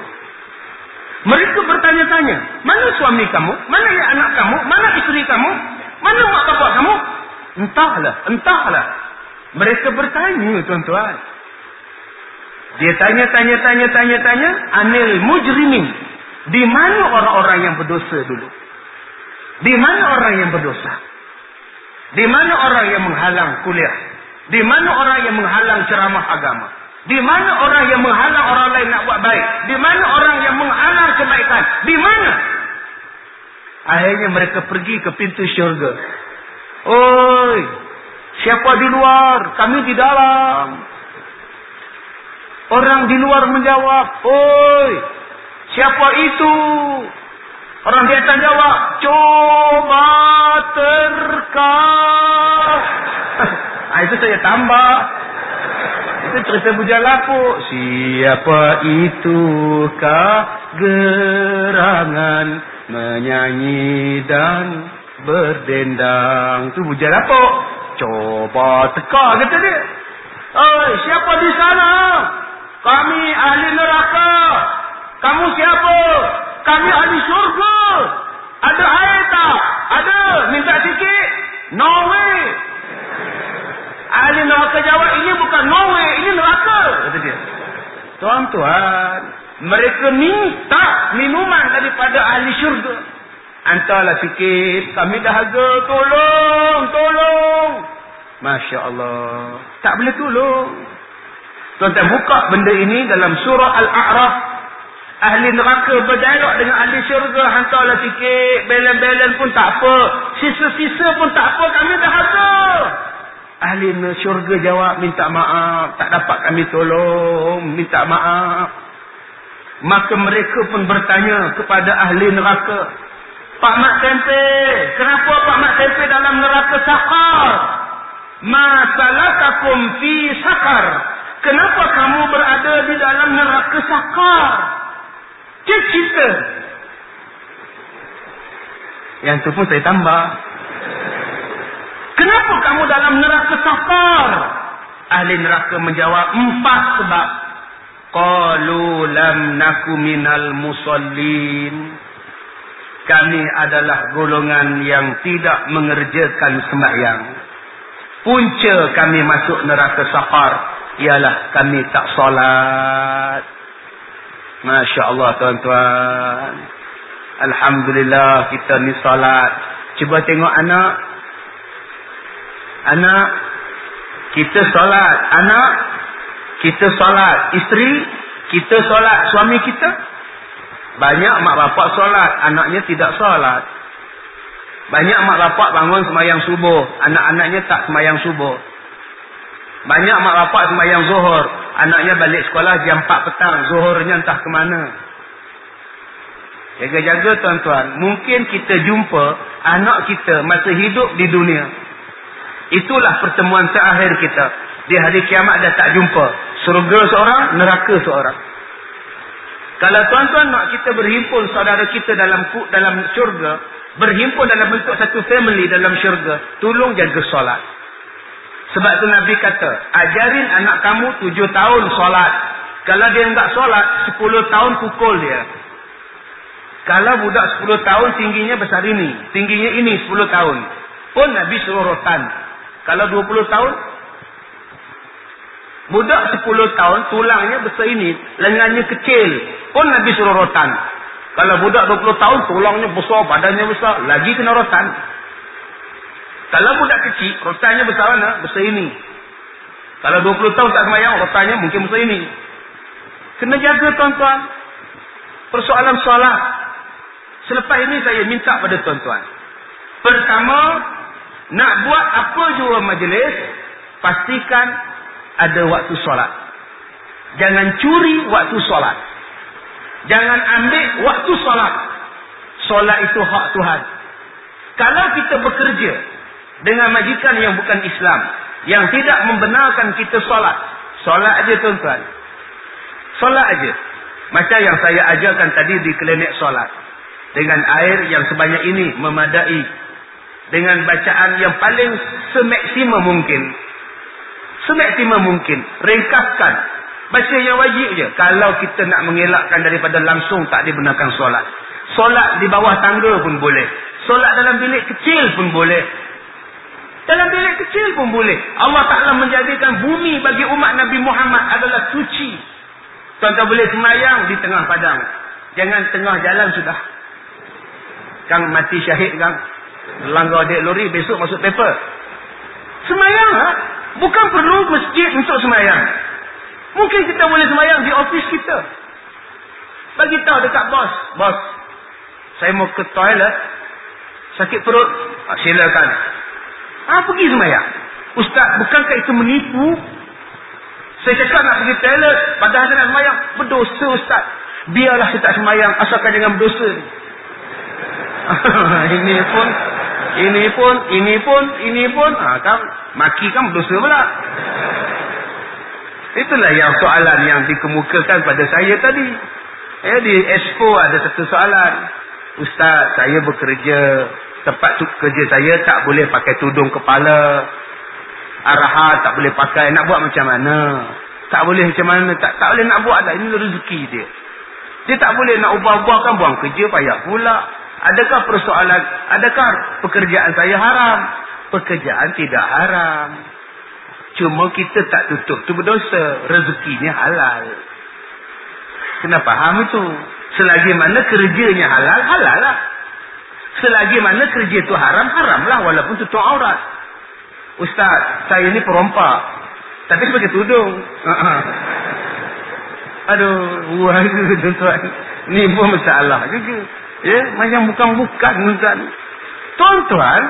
Mereka bertanya-tanya, mana suami kamu? Mana anak kamu? Mana isteri kamu? Mana mak bapak kamu? Entahlah. Mereka bertanya, tuan-tuan. Dia tanya. Anil mujrimin. Di mana orang-orang yang berdosa dulu? Di mana orang yang berdosa? Di mana orang yang menghalang kuliah? Di mana orang yang menghalang ceramah agama? Di mana orang yang menghalang orang lain nak buat baik? Di mana orang yang menghalang kebaikan? Di mana? Akhirnya mereka pergi ke pintu syurga. Oi, siapa di luar? Kami di dalam. Orang di luar menjawab, oi, siapa itu? Orang di atas jawab, coba terka. Itu saya tambah. Itu cerita bujang lapuk. Siapa itukah gerangan menyanyi dan berdendang? Itu bujang lapuk. Coba teka, kata dia. Oi, siapa di sana? Kami ahli neraka. Kamu siapa? Kami ahli syurga. Ada air tak? Ada. Minta sikit. No way. Ahli neraka jawab, ini bukan no way, ini neraka. Kata dia. Tuan-tuan, mereka minta minuman daripada ahli syurga. Hantarlah sikit. Kami dahaga. Tolong. Masya Allah. Tak boleh tolong. Tuan-tuan, buka benda ini dalam surah Al-A'raf. Ahli neraka berdialog dengan ahli syurga. Hantarlah sikit. Belen-belen pun tak apa. Sisa-sisa pun tak apa. Kami dahaga. Ahli syurga jawab, minta maaf. Tak dapat kami tolong. Minta maaf. Maka mereka pun bertanya kepada ahli neraka. Pak Mat Tempe, kenapa Pak Mat Tempe dalam neraka sakar? Masalakakum fi sakar. Kenapa kamu berada di dalam neraka sakar? Cerita. Yang tu pun saya tambah. Kenapa kamu dalam neraka sakar? Ahli neraka menjawab, 4 sebab. Qalu lam naku minal musallin. Kami adalah golongan yang tidak mengerjakan sembahyang. Punca kami masuk neraka sakar ialah kami tak solat. Masya Allah, tuan-tuan. Alhamdulillah kita ni solat. Cuba tengok anak. Anak, kita solat. Anak, kita solat. Isteri, kita solat. Suami kita. Banyak mak bapak solat, anaknya tidak solat. Banyak mak bapak bangun sembahyang subuh, anak-anaknya tak sembahyang subuh. Banyak mak bapak sembahyang zuhur, anaknya balik sekolah jam 4 petang, zuhurnya entah ke mana. Jaga-jaga tuan-tuan, mungkin kita jumpa anak kita masa hidup di dunia. Itulah pertemuan terakhir kita. Di hari kiamat dah tak jumpa. Surga seorang, neraka seorang. Kalau tuan-tuan nak kita berhimpun saudara kita dalam syurga, berhimpun dalam bentuk satu family dalam syurga, tolong jaga solat. Sebab tu Nabi kata, ajarin anak kamu 7 tahun solat. Kalau dia enggak solat, 10 tahun pukul dia. Kalau budak 10 tahun tingginya besar ini, tingginya ini 10 tahun, pun Nabi suruh rotan. Kalau 20 tahun, budak 10 tahun tulangnya besar ini, lengannya kecil, pun Nabi suruh rotan. Kalau budak 20 tahun tulangnya besar, badannya besar, lagi kena rotan. Kalau budak kecil, rotannya besar mana? Besar ini. Kalau 20 tahun tak sembahyang, rotannya mungkin besar ini. Kena jaga tuan-tuan. Persoalan solat. Selepas ini saya minta pada tuan-tuan. Pertama, nak buat apa jua majlis, pastikan ada waktu solat. Jangan curi waktu solat. Jangan ambil waktu solat. Solat itu hak Tuhan. Kalau kita bekerja dengan majikan yang bukan Islam, yang tidak membenarkan kita solat, Solat aja tuan-tuan. Solat aja. Macam yang saya ajarkan tadi di klinik solat. Dengan air yang sebanyak ini memadai. Dengan bacaan yang paling semaksimum mungkin. Semaksimum mungkin. Ringkaskan. Baca yang wajib je. Kalau kita nak mengelakkan daripada langsung tak dibenarkan solat. Solat di bawah tangga pun boleh. Solat dalam bilik kecil pun boleh. Dalam bilik kecil pun boleh. Allah Ta'ala menjadikan bumi bagi umat Nabi Muhammad adalah suci. Tuan-tuan boleh semayang di tengah padang. Jangan tengah jalan sudah. Kang mati syahid kang. Langgar dek lori besok masuk paper. Semayang lah. Bukan perlu masjid untuk semayang. Mungkin kita boleh semayang di ofis kita. Bagi tahu dekat bos. Bos, saya mau ke toilet. Sakit perut. Silakan. Pergi semayang. Ustaz, bukankah itu menipu? Saya cakap nak pergi toilet. Padahal saya nak semayang. Berdosa Ustaz. Biarlah saya tak semayang. Asalkan jangan berdosa. Ini pun. Kan maki kan berdosa pula. Itulah yang soalan yang dikemukakan pada saya tadi. Di Expo ada satu soalan. Ustaz, saya bekerja. Tempat kerja saya tak boleh pakai tudung kepala. Arahan tak boleh pakai. Nak buat macam mana? Tak boleh macam mana? Tak boleh nak buat dah. Ini rezeki dia. Dia tak boleh nak ubah-ubahkan, buang kerja payah pula. Adakah persoalan? Adakah pekerjaan saya haram? Pekerjaan tidak haram. Cuma kita tak tutup tu berdosa. Rezekinya halal. Kena faham itu. Selagi mana kerjanya halal, halal lah. Selagi mana kerja itu haram, haram lah. Walaupun tutup aurat. Ustaz, saya ni perompak. Tapi sebagai tudung. Aduh, tuan-tuan. Ni pun masalah juga. Ya, macam bukan-bukan tuan. Tuan-tuan,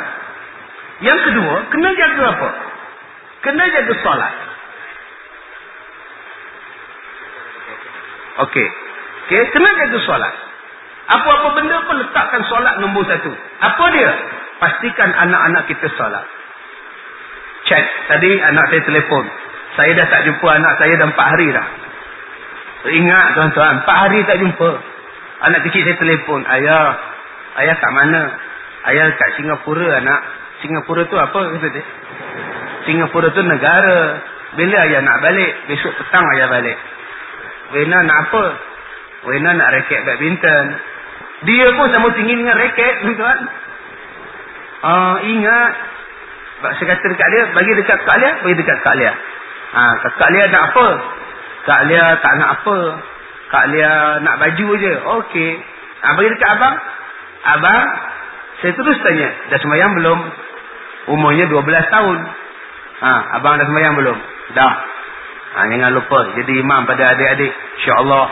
yang kedua, kena jaga apa? Kena jaga solat. Okey, kena jaga solat. Apa-apa benda pun letakkan solat nombor 1. Apa dia? Pastikan anak-anak kita solat. Chat, tadi anak saya telefon. Saya dah tak jumpa anak saya dah 4 hari dah. Ingat tuan-tuan, 4 hari tak jumpa. Anak kecil saya telefon, ayah kat mana? Ayah kat Singapura anak. Singapura tu apa kata dia? Singapura tu negara. Bila ayah nak balik? Besok petang ayah balik. Wena nak apa? Wena nak raket badminton. Dia pun sama tinggi dengan raket tuan-tuan. Ingat. Saya kata dekat dia, bagi dekat Kak Lia, bagi dekat Kak Lia. Kak Lia nak apa? Kak Lia tak nak apa. Kak Lia nak baju je. Okey. Bagi dekat abang. Abang, saya terus tanya, dah sembahyang belum? Umurnya 12 tahun. Abang dah sembahyang belum? Dah. Jangan lupa jadi imam pada adik-adik. InsyaAllah.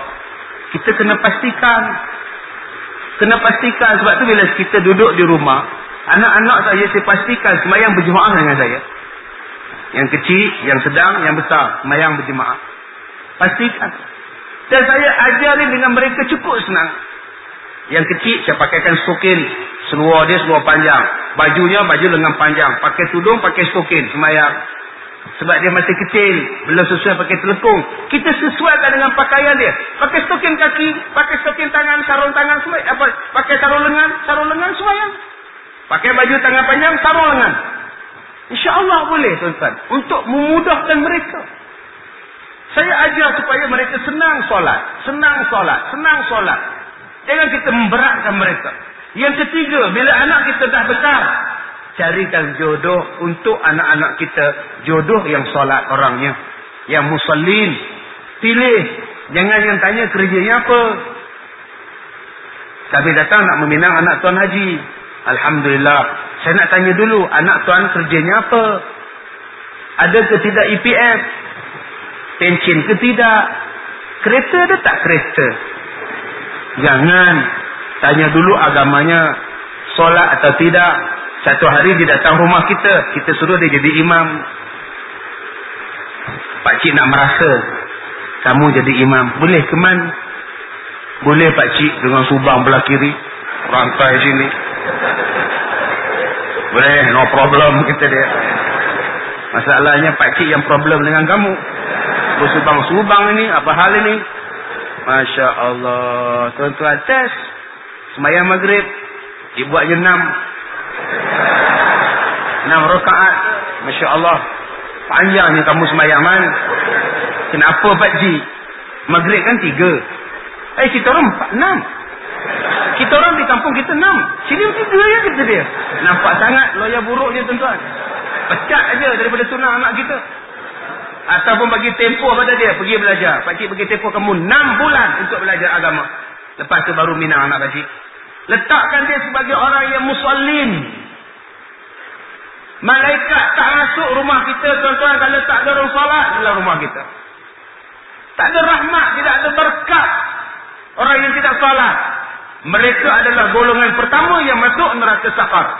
Kita kena pastikan. Sebab tu bila kita duduk di rumah, anak-anak saya pastikan sembahyang berjemaah dengan saya. Yang kecil, yang sedang, yang besar, sembahyang berjemaah. Pastikan. Dan saya ajarin dengan mereka cukup senang. Yang kecil saya pakaikan stokin. Seluar dia seluar panjang. Bajunya baju lengan panjang. Pakai tudung, pakai stokin sembahyang. Sebab dia masih kecil. Belum sesuai pakai telekung. Kita sesuaikan dengan pakaian dia. Pakai stokin kaki, pakai stokin tangan, sarung tangan semua. Pakai sarung lengan sembahyang. Pakai baju tangan panjang, sarung lengan. InsyaAllah boleh tuan-tuan. Untuk memudahkan mereka. Saya ajar supaya mereka senang solat. Jangan kita memberatkan mereka. Yang ketiga, bila anak kita dah besar, carikan jodoh untuk anak-anak kita. Jodoh yang solat orangnya. Yang musallin. Pilih. Jangan yang tanya kerjanya apa. Kami datang nak meminang anak tuan haji. Alhamdulillah. Saya nak tanya dulu, anak tuan kerjanya apa? Ada ke tidak EPF? Pension ke tidak? Kereta ada tak kereta? Jangan. Tanya dulu agamanya. Solat atau tidak. Satu hari dia datang rumah kita. Kita suruh dia jadi imam. Pakcik nak merasa kamu jadi imam. Boleh ke man? Boleh pakcik, dengan subang belah kiri. Rantai sini. Boleh, no problem, kata dia. Masalahnya pakcik yang problem dengan kamu. Bersubang-subang ini. Apa hal ini? Masya Allah. Tuan-tuan, tes. Sembahyang maghrib. Dibuatnya 6 rakaat. Masya Allah. Panjangnya kamu sembahyang man. Kenapa Pak Ji? Maghrib kan 3. Kita orang 6. Kita orang di kampung kita 6. Sini 3 ya kita dia. Nampak sangat loya buruknya tuan-tuan. Pecat aja daripada sunnah anak kita. Ataupun bagi tempoh pada dia pergi belajar. Pak Cik bagi tempoh kamu 6 bulan untuk belajar agama. Lepas tu baru minang anak Pak Cik. Letakkan dia sebagai orang yang musallin. Malaikat tak masuk rumah kita tuan-tuan kalau tak ada orang solat dalam rumah kita. Tak ada rahmat, tidak ada berkat orang yang tidak solat. Mereka adalah golongan pertama yang masuk neraka sakar.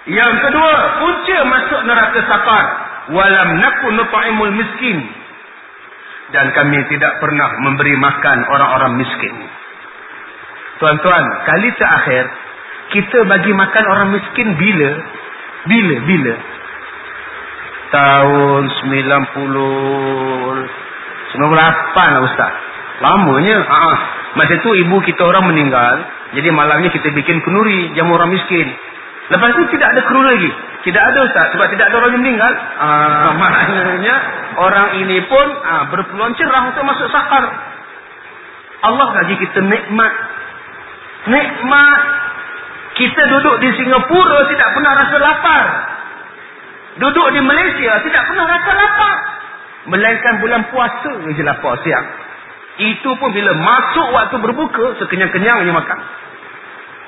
Yang kedua, punca masuk neraka sakar. Walam naku nut'imul miskin. Dan kami tidak pernah memberi makan orang-orang miskin. Tuan-tuan, kali terakhir kita bagi makan orang miskin bila? Tahun 98 lah Ustaz. Lamanya. Masa tu ibu kita orang meninggal. Jadi malamnya kita bikin kenuri jamu orang miskin. Lepas tu tidak ada kenuri lagi. Tidak ada Ustaz. Sebab tidak ada orang yang meninggal. Maknanya orang ini pun berpeluang cerah untuk masuk sakar. Allah bagi kita nikmat. Nikmat. Kita duduk di Singapura tidak pernah rasa lapar. Duduk di Malaysia tidak pernah rasa lapar. Melainkan bulan puasa je lapar siang. Itu pun bila masuk waktu berbuka, sekenyang-kenyangnya makan.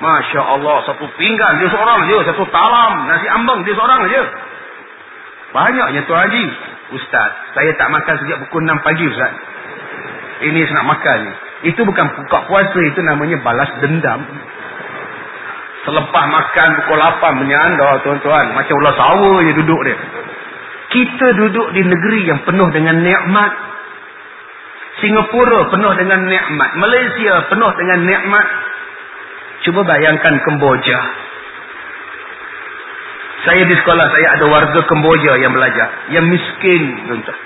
Masya Allah, satu pinggan dia seorang je. Satu talam nasi ambeng dia seorang je. Banyaknya Tuan Haji. Ustaz, saya tak makan sejak pukul 6 pagi Ustaz. Ini nak makan ni. Itu bukan buka puasa, itu namanya balas dendam. Selepas makan pukul 8 menyanda tuan-tuan. Macam ular sawa je duduk dia. Kita duduk di negeri yang penuh dengan nikmat. Singapura penuh dengan nikmat. Malaysia penuh dengan nikmat. Cuba bayangkan Kemboja. Saya di sekolah, saya ada warga Kemboja yang belajar. Yang miskin tuan-tuan.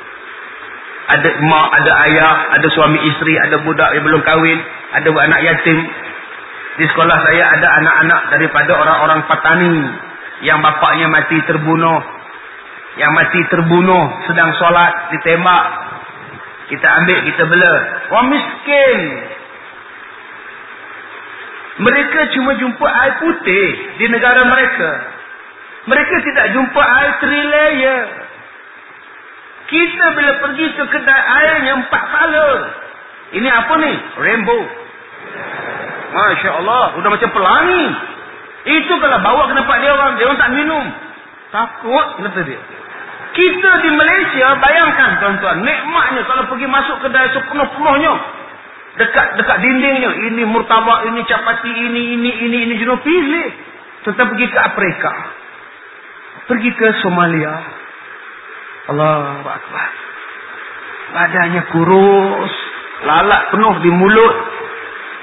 Ada mak, ada ayah, ada suami isteri, ada budak yang belum kahwin, ada anak yatim. Di sekolah saya ada anak-anak daripada orang-orang petani yang bapaknya mati terbunuh. Yang mati terbunuh sedang solat ditembak. Kita ambil, kita bela. Orang miskin. Mereka cuma jumpa air putih di negara mereka. Mereka tidak jumpa air 3 layer. Kita bila pergi ke kedai air yang 4 pala. Ini apa ni? Rainbow. Masya Allah, sudah macam pelangi. Itu kalau bawa ke tempat dia orang tak minum. Takut, kata dia. Kita di Malaysia, bayangkan tuan-tuan, nikmatnya kalau pergi masuk kedai sepenuh-penuhnya. Dekat dindingnya, ini murtabak, ini capati, ini jenuh pilih. Tetap pergi ke Afrika. Pergi ke Somalia. Allahu Akbar. Badannya kurus. Lalat penuh di mulut.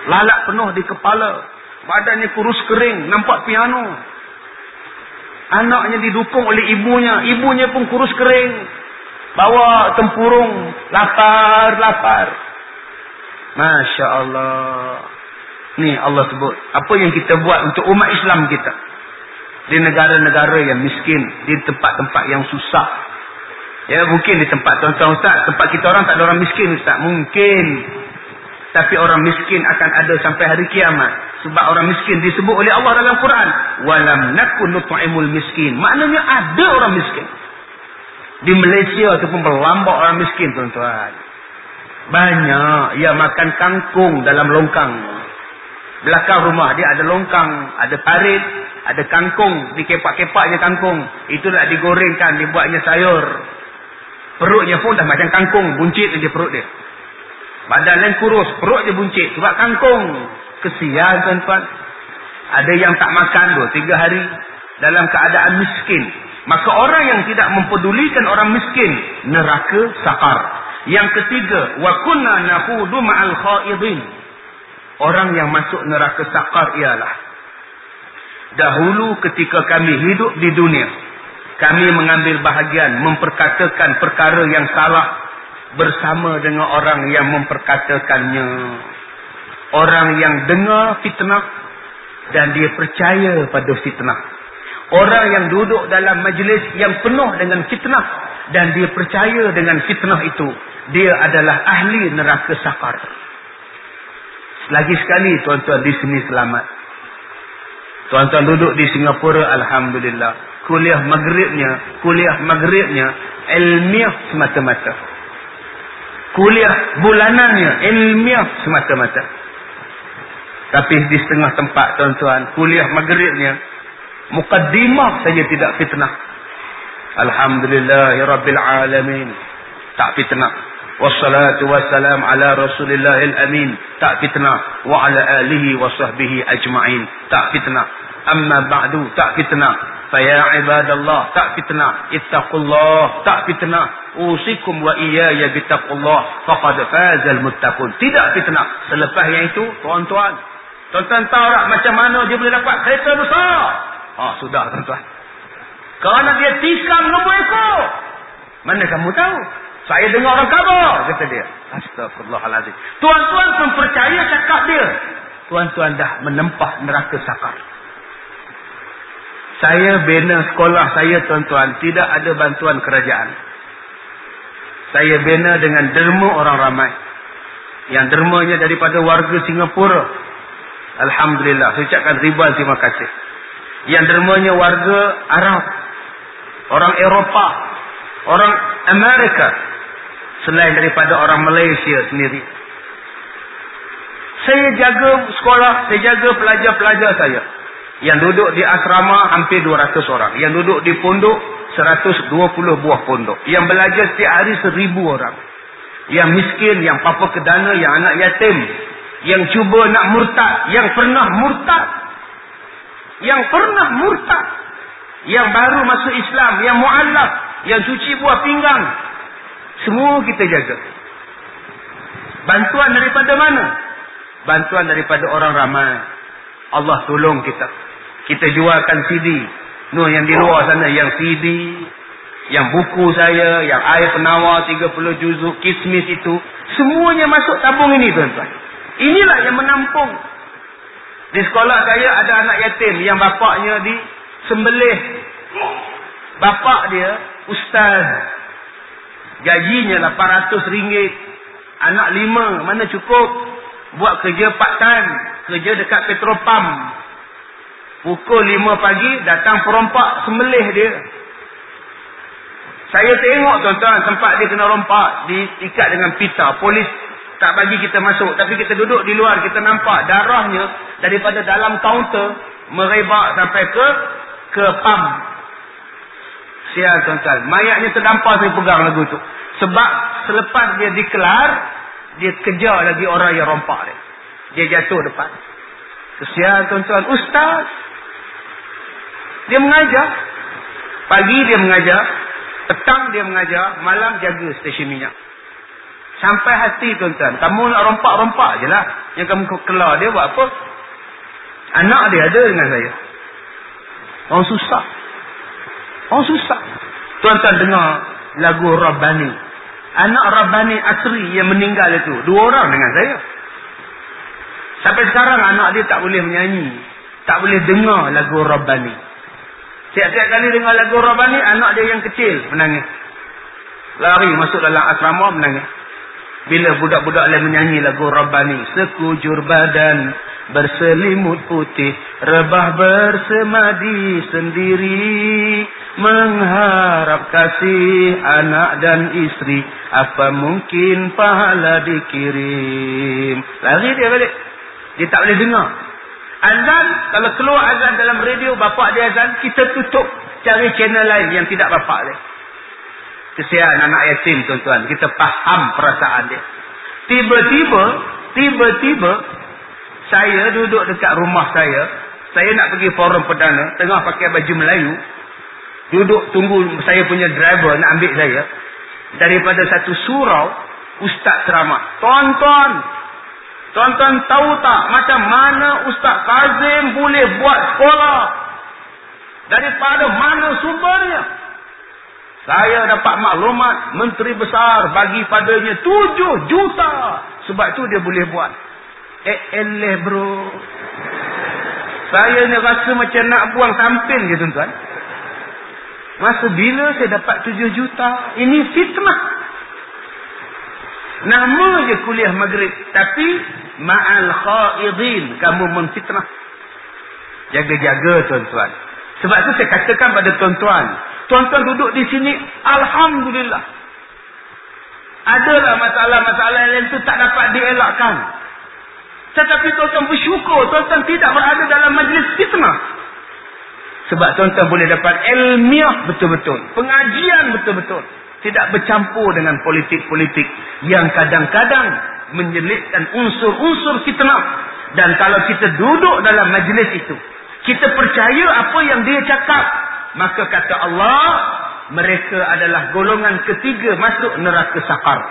Lalat penuh di kepala. Badannya kurus kering. Nampak piano. Anaknya didukung oleh ibunya. Ibunya pun kurus kering. Bawa tempurung. Lapar. Masya Allah. Ni Allah sebut. Apa yang kita buat untuk umat Islam kita. Di negara-negara yang miskin. Di tempat-tempat yang susah. Ya mungkin di tempat tuan-tuan Ustaz. Tempat kita orang tak ada orang miskin Ustaz. Mungkin. Tapi orang miskin akan ada sampai hari kiamat. Sebab orang miskin disebut oleh Allah dalam Quran. Walam nakun nut'imul miskin. Maknanya ada orang miskin. Di Malaysia ataupun berlambak orang miskin tuan-tuan. Banyak yang makan kangkung dalam longkang. Belakang rumah dia ada longkang. Ada parit. Ada kangkung. Dikepak-kepaknya kangkung. Itu dah digorengkan. Dibuatnya sayur. Perutnya pun dah macam kangkung. Buncit je perut dia. Badan lain kurus. Perut je buncit. Sebab kangkung. Kesian tuan-tuan. Ada yang tak makan 2-3 hari. Dalam keadaan miskin. Maka orang yang tidak mempedulikan orang miskin. Neraka sakar. Yang ketiga. Wa kunna nahudu ma'al khaidin. Orang yang masuk neraka sakar ialah. Dahulu ketika kami hidup di dunia. Kami mengambil bahagian. Memperkatakan perkara yang salah. bersama dengan orang yang memperkatakannya. Orang yang dengar fitnah dan dia percaya pada fitnah. Orang yang duduk dalam majlis yang penuh dengan fitnah dan dia percaya dengan fitnah itu, dia adalah ahli neraka sakar. Lagi sekali tuan-tuan di sini selamat. Tuan-tuan duduk di Singapura, alhamdulillah. Kuliah maghribnya ilmiah semata-mata. Kuliah bulanannya ilmiah semata-mata. Tapi di setengah tempat tuan-tuan, kuliah maghribnya mukaddimah saja tidak fitnah. Alhamdulillahirabbil alamin. Tak fitnah. Wassalatu wassalam ala Rasulillahil amin. Tak fitnah. Wa ala alihi wa sahbihi ajma'in. Tak fitnah. Amma ba'du, tak fitnah. Faya ibadallah, tak fitnah. Ittaqullah, tak fitnah. Usikum wa iyaya bittaqullah faqad fazal muttaqun. Tidak fitnah. Selepas yang itu, tuan-tuan tahu tak macam mana dia boleh dapat kereta besar? Sudah tuan-tuan. Kerana dia tikam nombor ekor. Mana kamu tahu? Saya dengar orang khabar, kata dia. Astagfirullahaladzim. Tuan-tuan pun percaya cakap dia. Tuan-tuan dah menempah neraka sakar. Saya bina sekolah saya tuan-tuan, tidak ada bantuan kerajaan. Saya bina dengan derma orang ramai. Yang dermanya daripada warga Singapura. Alhamdulillah, saya ucapkan ribuan terima kasih. Yang dermanya warga Arab, orang Eropah, orang Amerika, selain daripada orang Malaysia sendiri. Saya jaga sekolah, saya jaga pelajar-pelajar saya. Yang duduk di asrama hampir 200 orang. Yang duduk di pondok 120 buah pondok. Yang belajar setiap hari 1000 orang. Yang miskin, yang papa kedana, yang anak yatim, yang cuba nak murtad, yang pernah murtad, yang baru masuk Islam, yang mu'allaf, yang cuci buah pinggang, semua kita jaga. Bantuan daripada mana? Bantuan daripada orang ramai. Allah tolong kita. Kita jualkan CD. Yang di luar sana, yang CD, yang buku saya, yang air penawar 30 juzuk, kismis itu, semuanya masuk tabung ini tuan-tuan. Inilah yang menampung. Di sekolah saya ada anak yatim yang bapaknya disembelih. Bapak dia ustaz. Gajinya RM800. Anak 5, mana cukup? Buat kerja part time, kerja dekat Petropam. Pukul 5 pagi datang perompak sembelih dia. Saya tengok tuan-tuan tempat dia kena rompak, diikat dengan pita. Polis tak bagi kita masuk, tapi kita duduk di luar, kita nampak darahnya daripada dalam kaunter merebak sampai ke pam. Sial tuan-tuan, mayatnya terdampar. Saya pegang lagu tu sebab selepas dia dikelar, dia kejar lagi orang yang rompak dia. Dia jatuh depan. Kesian tuan-tuan. Ustaz, dia mengajar. Pagi dia mengajar, petang dia mengajar, malam jaga stesen minyak. Sampai hati tuan-tuan. Kamu nak rompak-rompak je lah. Yang kamu kelar dia buat apa? Anak dia ada dengan saya. Orang susah. Tuan-tuan dengar lagu Rabbani. Anak Rabbani Asri yang meninggal itu, 2 orang dengan saya. Sampai sekarang anak dia tak boleh menyanyi, tak boleh dengar lagu Rabbani. Setiap kali dengar lagu Rabbani, anak dia yang kecil menangis. Lari masuk dalam asrama menangis. Bila budak-budak lain menyanyi lagu Rabbani, sekujur badan berselimut putih, rebah bersemadi sendiri, mengharap kasih anak dan istri, apa mungkin pahala dikirim. Lari dia balik. Dia tak boleh dengar. Azan, kalau keluar azan dalam radio, bapak dia azan, kita tutup, cari channel lain yang tidak bapak dia. Kesian anak yatim tuan-tuan. Kita faham perasaan dia. Tiba-tiba saya duduk dekat rumah saya. Saya nak pergi forum perdana, tengah pakai baju Melayu. Duduk tunggu saya punya driver nak ambil saya. Daripada satu surau, ustaz ceramah. Tuan-tuan tahu tak macam mana Ustaz Kazim boleh buat sekolah? Daripada mana sumbernya? Saya dapat maklumat menteri besar bagi padanya 7 juta. Sebab tu dia boleh buat. Eleh bro. Saya ni rasa macam nak buang samping je tuan-tuan. Masa bila saya dapat 7 juta? Ini fitnah. Nama je kuliah maghrib. Tapi ma'al khaidin. Kamu memfitnah. Jaga-jaga tuan-tuan. Sebab tu saya katakan pada tuan-tuan. Tuan-tuan duduk di sini. Alhamdulillah. Adalah masalah-masalah yang tu tak dapat dielakkan. Tetapi tuan-tuan bersyukur. Tuan-tuan tidak berada dalam majlis fitnah. Sebab tuan-tuan boleh dapat ilmiah betul-betul. Pengajian betul-betul. Tidak bercampur dengan politik-politik. Yang kadang-kadang menyelitkan unsur-unsur fitnah. Dan kalau kita duduk dalam majlis itu. Kita percaya apa yang dia cakap. Maka kata Allah. Mereka adalah golongan ketiga masuk neraka sakar.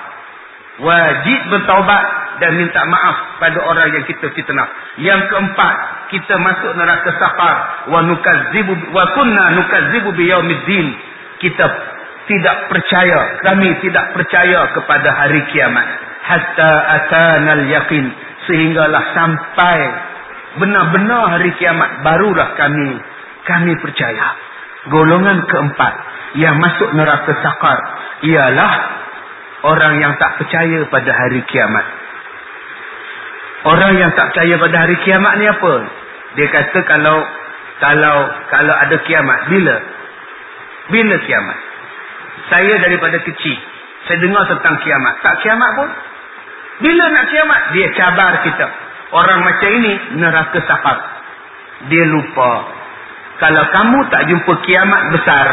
Wajib bertaubat dan minta maaf pada orang yang kita fitnah. Yang keempat, kita masuk neraka sakar. Wa kunna nukazzibu biyaumiddin. Kita tidak percaya, kami tidak percaya kepada hari kiamat. Hatta atanal yaqin, sehinggalah sampai benar-benar hari kiamat barulah kami percaya. Golongan keempat yang masuk neraka sakar ialah orang yang tak percaya pada hari kiamat. Orang yang tak percaya pada hari kiamat ni apa? Dia kata kalau ada kiamat, bila kiamat? Saya daripada kecil, saya dengar tentang kiamat. Tak kiamat pun. Bila nak kiamat? Dia cabar kita. Orang macam ini neraka sakar. Dia lupa. Kalau kamu tak jumpa kiamat besar,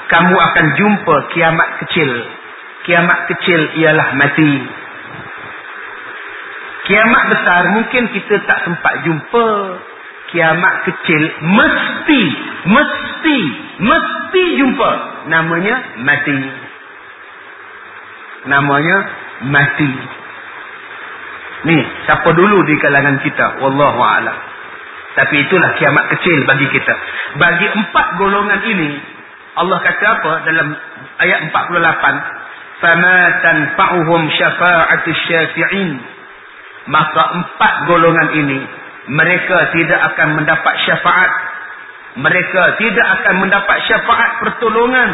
kamu akan jumpa kiamat kecil. Kiamat kecil ialah mati. Kiamat besar mungkin kita tak sempat jumpa. Kiamat kecil mesti jumpa. Namanya mati. Ni, siapa dulu di kalangan kita? Wallahu a'lam. Tapi itulah kiamat kecil bagi kita. Bagi 4 golongan ini, Allah kata apa dalam ayat 48? Fama tanfa'uhum syafa'atus syafi'in. Maka 4 golongan ini, mereka tidak akan mendapat syafaat. Mereka tidak akan mendapat syafaat pertolongan.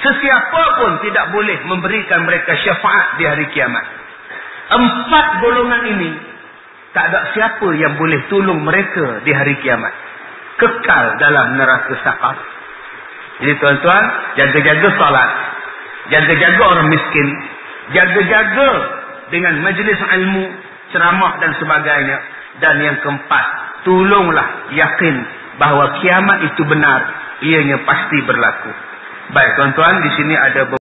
Sesiapa pun tidak boleh memberikan mereka syafaat di hari kiamat. 4 golongan ini, tak ada siapa yang boleh tolong mereka di hari kiamat. Kekal dalam neraka sakar. Jadi tuan-tuan, jaga-jaga salat. Jaga-jaga orang miskin. Jaga-jaga dengan majlis ilmu, ceramah dan sebagainya. Dan yang keempat, tolonglah yakin bahawa kiamat itu benar. Ianya pasti berlaku. Baik tuan-tuan, di sini ada